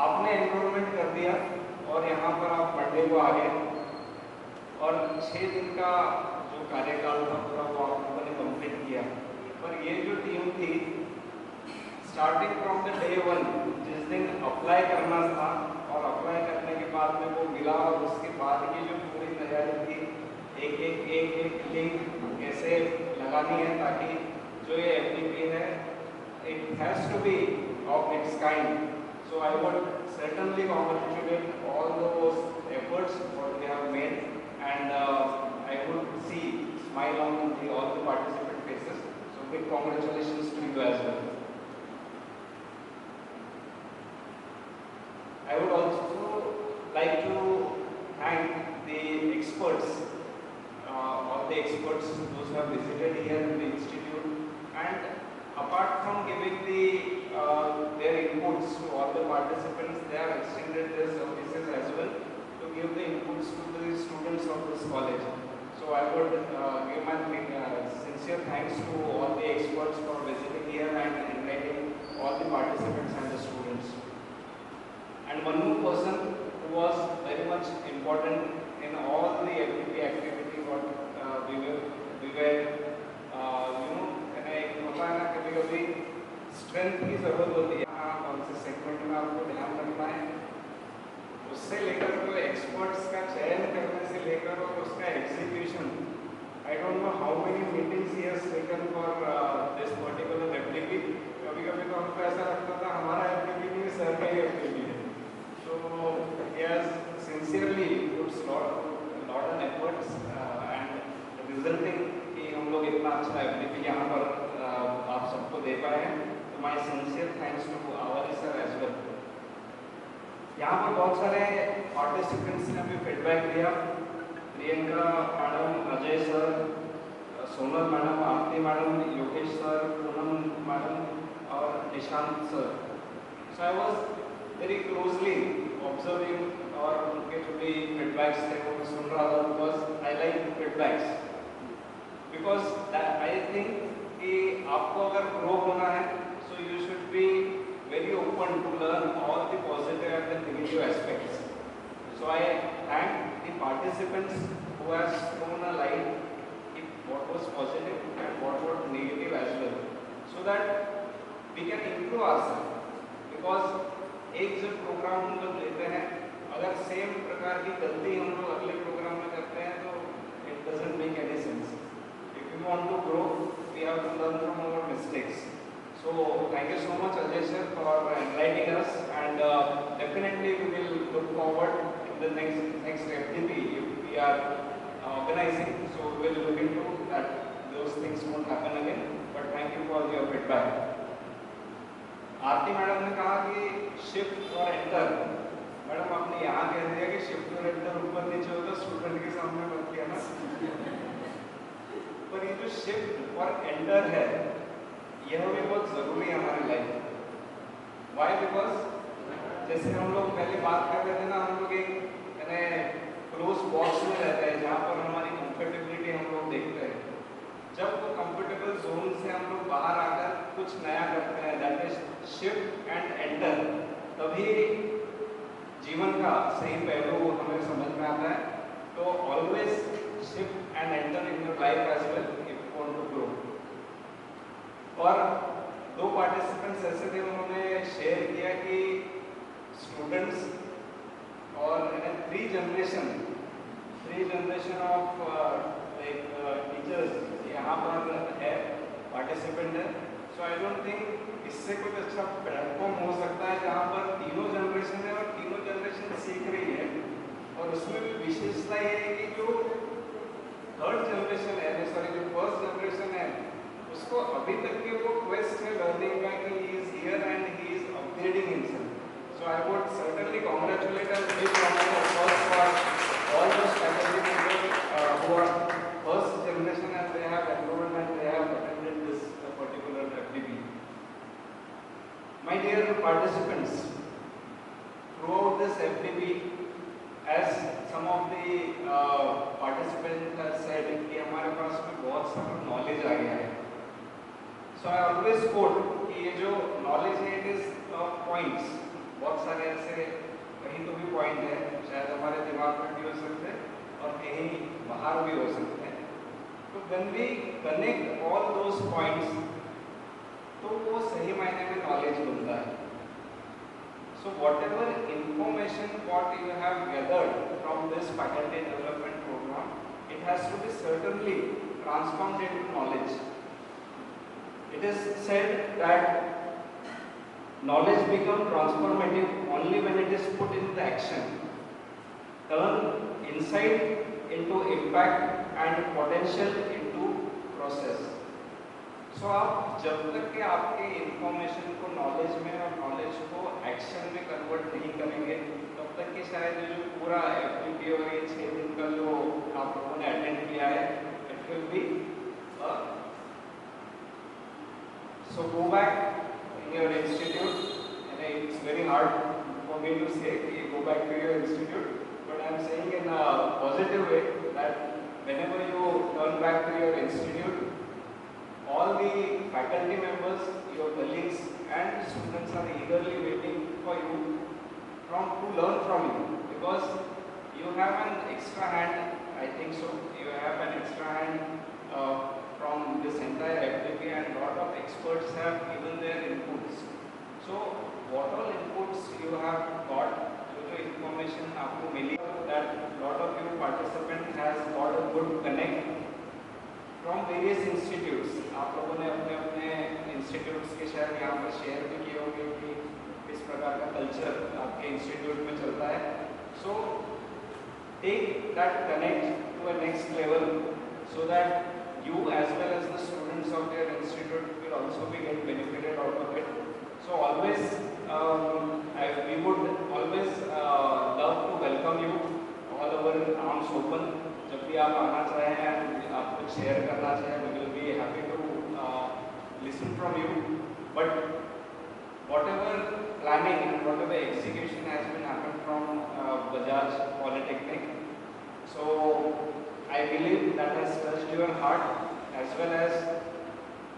आपने enrolment कर दिया और यहाँ पर आप मंडे को आ गए और 6 दिन का जो कार्यकाल था पूरा वो आप लोगों ने कंप्लीट किया। पर ये जो टीम थी, स्टार्टिंग फ्रॉम द डे 1 जिस दिन अप्लाई करना था और अप्लाई करने के बाद में वो मिला, और उसके बाद की जो पूरी तैयारी थी, एक लिंक कैसे लगानी है ताकि जो ये FDP है, it has to be of its kind. So I would certainly congratulate all those efforts what they have made, and I would see smile on all the participant faces. So big congratulations to you as well. I would also like to thank the experts, all the experts those who have visited here in the institute, and apart from giving their inputs to all the participants, they have extended their services as well to give the inputs to the students of this college. So I would give my sincere thanks to all the experts for visiting here and enlightening all the participants and the students. And one more person who was very much important in all the FDP activity what we were होता है ना, कभी strength की जरूरत होती है, कौन से सेगमेंट में आपको ध्यान रखना है, उससे लेकर तो एक्सपर्ट्स का चयन करने से लेकर और उसका execution, I don't know how many meetings he has taken for this particular FDP। कभी कभी तो हमको ऐसा लगता था हमारा FDP नहीं, सर का ही FDP है। So he has sincerely put lot and efforts and resulting कि हम लोग इतना अच्छा FDP यहाँ पर आप सबको दे पाए हैं। तो my sincere thanks to Awari sir as well. यहाँ पर बहुत सारे पार्टिसिपेंट्स ने भी फीडबैक दिया, Priyanka madam, Ajay sir, Sonal madam, Aarti madam, Yogesh sir, Poonam madam और Nishant sir. So I was very closely observing और उनके जो भी feedbacks थे वो मैं सुन रहा था, because I like feedbacks, because that I think कि आपको अगर grow होना है, so you should be very open to learn all the positive and the negative aspects. So I thank the participants who has thrown a light in what was positive and what was negative as well, so that we can improve ourselves, because एक जो programme हम लोग लेते हैं, अगर same प्रकार की गलती हम लोग अगले प्रोग्राम में करते हैं तो it doesn't make any sense. If you want to grow, we have to learn from our mistakes. So thank you so much Ajay sir for enlightening us, and definitely we will look forward in the next FDP we are organizing, so we will look into that those things won't happen again, but thank you for your feedback. Aarti madam ने कहा कि shift और enter, madam आपने यहाँ कह दिया कि shift और एंटर ऊपर नीचे होता, स्टूडेंट के सामने मत किया ना। पर ये जो शिफ्ट और एंटर है, यह भी बहुत जरूरी है हमारी लाइफ में। वाई? बिकॉज जैसे हम लोग पहले बात कर रहे थे ना, हम लोग एक क्लोज बॉक्स में रहते हैं जहाँ पर हमारी कंफर्टेबिलिटी हम लोग देखते हैं। जब वो कंफर्टेबल जोन से हम लोग बाहर आकर कुछ नया करते हैं, that is shift and enter, तभी जीवन का सही पहलू हमें समझ में आता है। तो always shift and enter in your life as well if you want to grow. और दो पार्टिसिपेंट्स ऐसे थे, उन्होंने शेयर किया कि स्टूडेंट्स और थ्री जनरेशन ऑफ टीचर्स यहाँ पर है, पार्टिसिपेंट है। सो आई डोंट थिंक इससे कुछ अच्छा प्लेटफॉर्म हो सकता है जहाँ पर तीनों जनरेशन है और तीनों जनरेशन सीख रही है, और और उसमें भी विशेषता ये है कि जो थर्ड जनरेशन है, सॉरी जो फर्स्ट जनरेशन है, उसको अभी तक के वो क्वेस्ट है लर्निंग का कि he is here and he is upgrading himself. So I would certainly congratulate and give round of applause for all those faculty members who are first generation and they have enrolled and they have attended this particular FDP. My dear participants, throughout this FDP, as some of the participants have said कि हमारे पास में बहुत सारा knowledge आ गया है. So I always quote कि ये जो knowledge है it is points. बहुत सारे ऐसे कहीं तो भी point है, शायद हमारे दिमाग में भी हो सकते हैं और कहीं बाहर भी हो सकते हैं. तो when we connect all those points, तो वो सही मायने में knowledge बनता है. So whatever information what you have gathered from this faculty development program, it has to be certainly transformed into knowledge. It is said that knowledge becomes transformative only when it is put into action. Turn insight into impact and potential into process. So आप जब तक के आपके information को knowledge में और knowledge को action में कन्वर्ट नहीं करेंगे, तब तक कि शायद ये जो पूरा FDP और ये 6 दिन का जो आप लोगों ने अटेंड किया है, it will be so go back in your institute, and it's very hard for me to say go back to your institute, but I'm saying in a positive way that whenever you turn back to your institute, all the faculty members, your colleagues and students are eagerly waiting for you to learn from you, because you have an extra hand, I think so, you have an extra hand from this entire FDP, and lot of experts have given their inputs. So what all inputs you have got, जो information आपको मिली, that lot of you participants has got a good connect from various institutes. आप लोगों ने अपने अपने institutes के शायद यहाँ पर शेयर भी किए होंगे कि किस प्रकार का कल्चर आपके इंस्टीट्यूट में चलता है. So take that connect to a next level so that you as well as the students of your institute will also be get benefited out of it. So always we would always love to welcome you, all our arms open. जब भी आप आना चाहें and आप कुछ share करना चाहें, we will be happy to listen from you. But whatever planning and whatever execution has been happened from Bajaj Polytechnic, so I believe that has touched your heart, as well as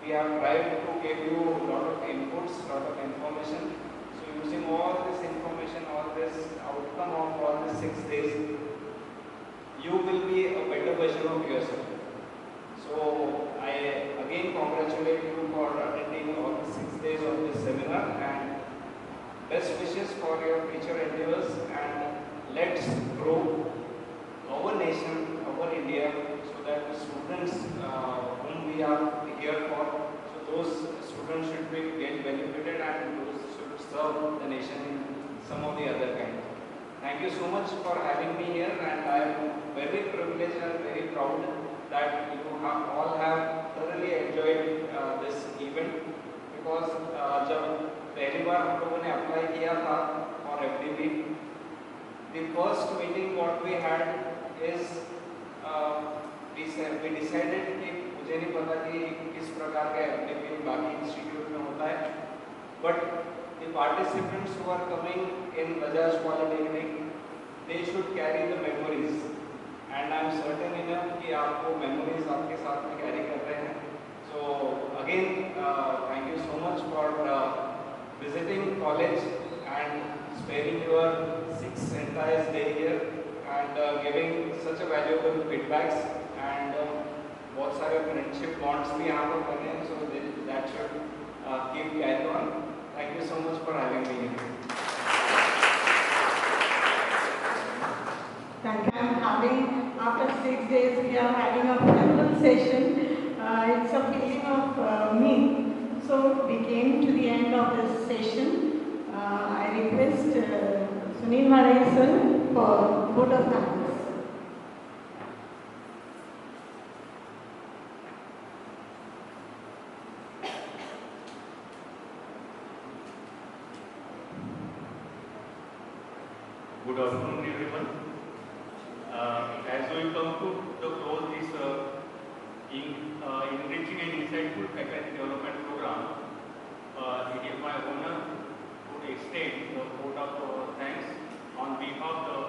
we have tried to give you a lot of inputs, lot of information. So using all this information, all this outcome of all these 6 days, you will be a better version of yourself. So I again congratulate you for attending all the 6 days of this seminar, and best wishes for your future endeavors, and let's grow our nation, our India, so that the students whom we are here for, so those students should be get benefited and those should serve the nation in some of the other kind. Thank you so much for having me here, and I am very privileged and very proud that you have all have thoroughly enjoyed this event, because जब पहली बार हम लोगों ने apply किया था for FDP, the first meeting what we had is we decided कि मुझे नहीं पता कि किस प्रकार का FDP बाकी इंस्टीट्यूट में होता है, but the participants who are coming in Bajaj Polytechnic, they should carry the memories, and I am certain enough कि आपको memories आपके साथ में carry कर रहे हैं. So again thank you so much for visiting college and sparing your 6 entire day here, and giving such a valuable feedbacks, and बहुत सारे friendship bonds भी यहाँ पर बने हैं, so that should keep carry on. Thank you so much for having me here. Thank you. I'm having, after 6 days, we are having a final session. It's a feeling of me. So we came to the end of this session. I request Sunil Bhare sir for vote of thanks. Good afternoon, everyone. As we come to the close this enriching and insightful faculty development program, it is my honor to extend the vote of thanks on behalf of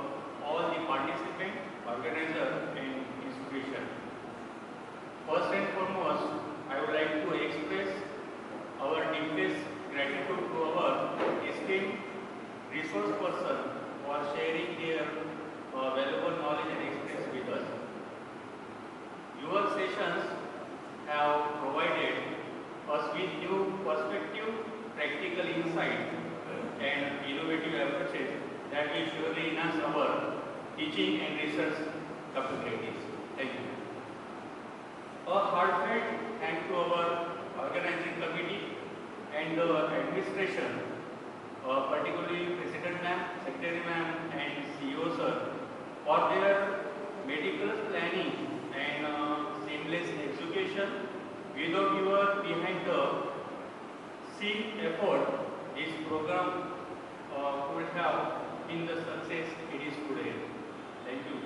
all the participants, organizers, and institutions. First and foremost, I would like to express our deepest gratitude to our esteemed resource person for sharing their valuable knowledge and experience with us. Your sessions have provided us with new perspective, practical insight, and innovative approaches that will surely enhance our teaching and research capabilities. Thank you. A heartfelt thank to our organizing committee and the administration, particularly President Ma'am, Secretary Ma'am, and CEO Sir, for their meticulous planning and seamless execution. Without your behind the scene effort, this program would have been the success it is today. Thank you.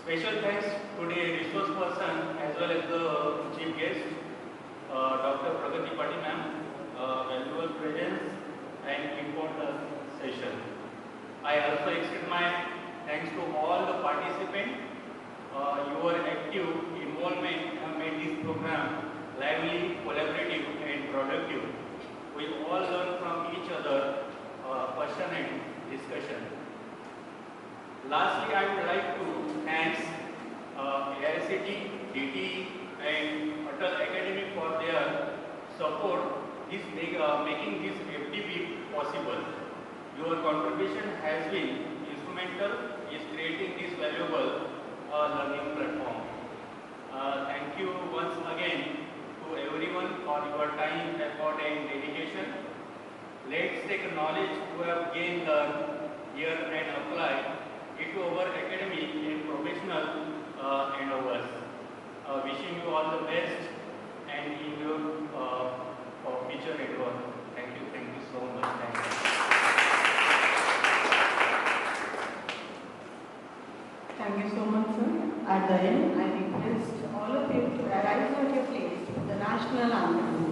Special thanks to the resource person as well as the chief guest, Dr. Pragati Patil Ma'am, valuable presence and important session. I also extend my thanks to all the participants. Your active involvement have made this program lively, collaborative, and productive. We all learn from each other, passionate discussion. Lastly, I would like to thank AICT, DT, and Atal Academy for their support is making this FDP possible. Your contribution has been instrumental in creating this valuable learning platform. Thank you once again to everyone for your time, effort, and dedication. Let's take knowledge we have gained here and apply it to our academic and professional endeavors. Wishing you all the best and in your future endeavor. Thank you so much. Thank you. Thank you so much, sir. At the end, I request all of you to arise at your place for the national anthem.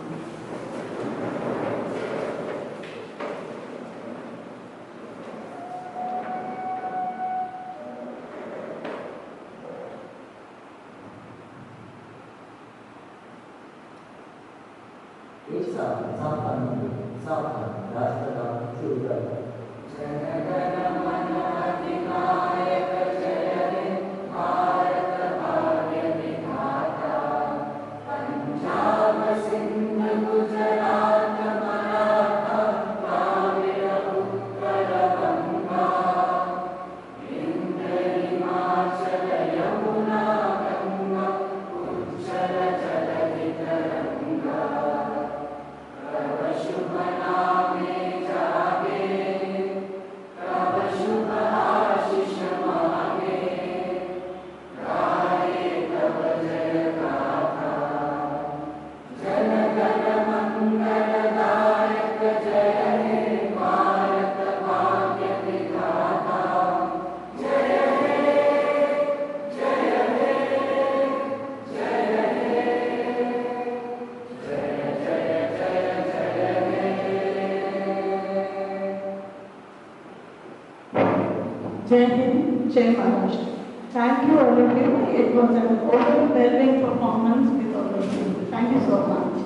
Jai Hind, Jai Maharashtra. Thank you all of you. It was an overwhelming performance with all of you. Thank you so much.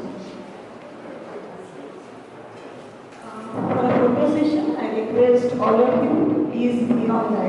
For a photo session, I request all of you to please be on the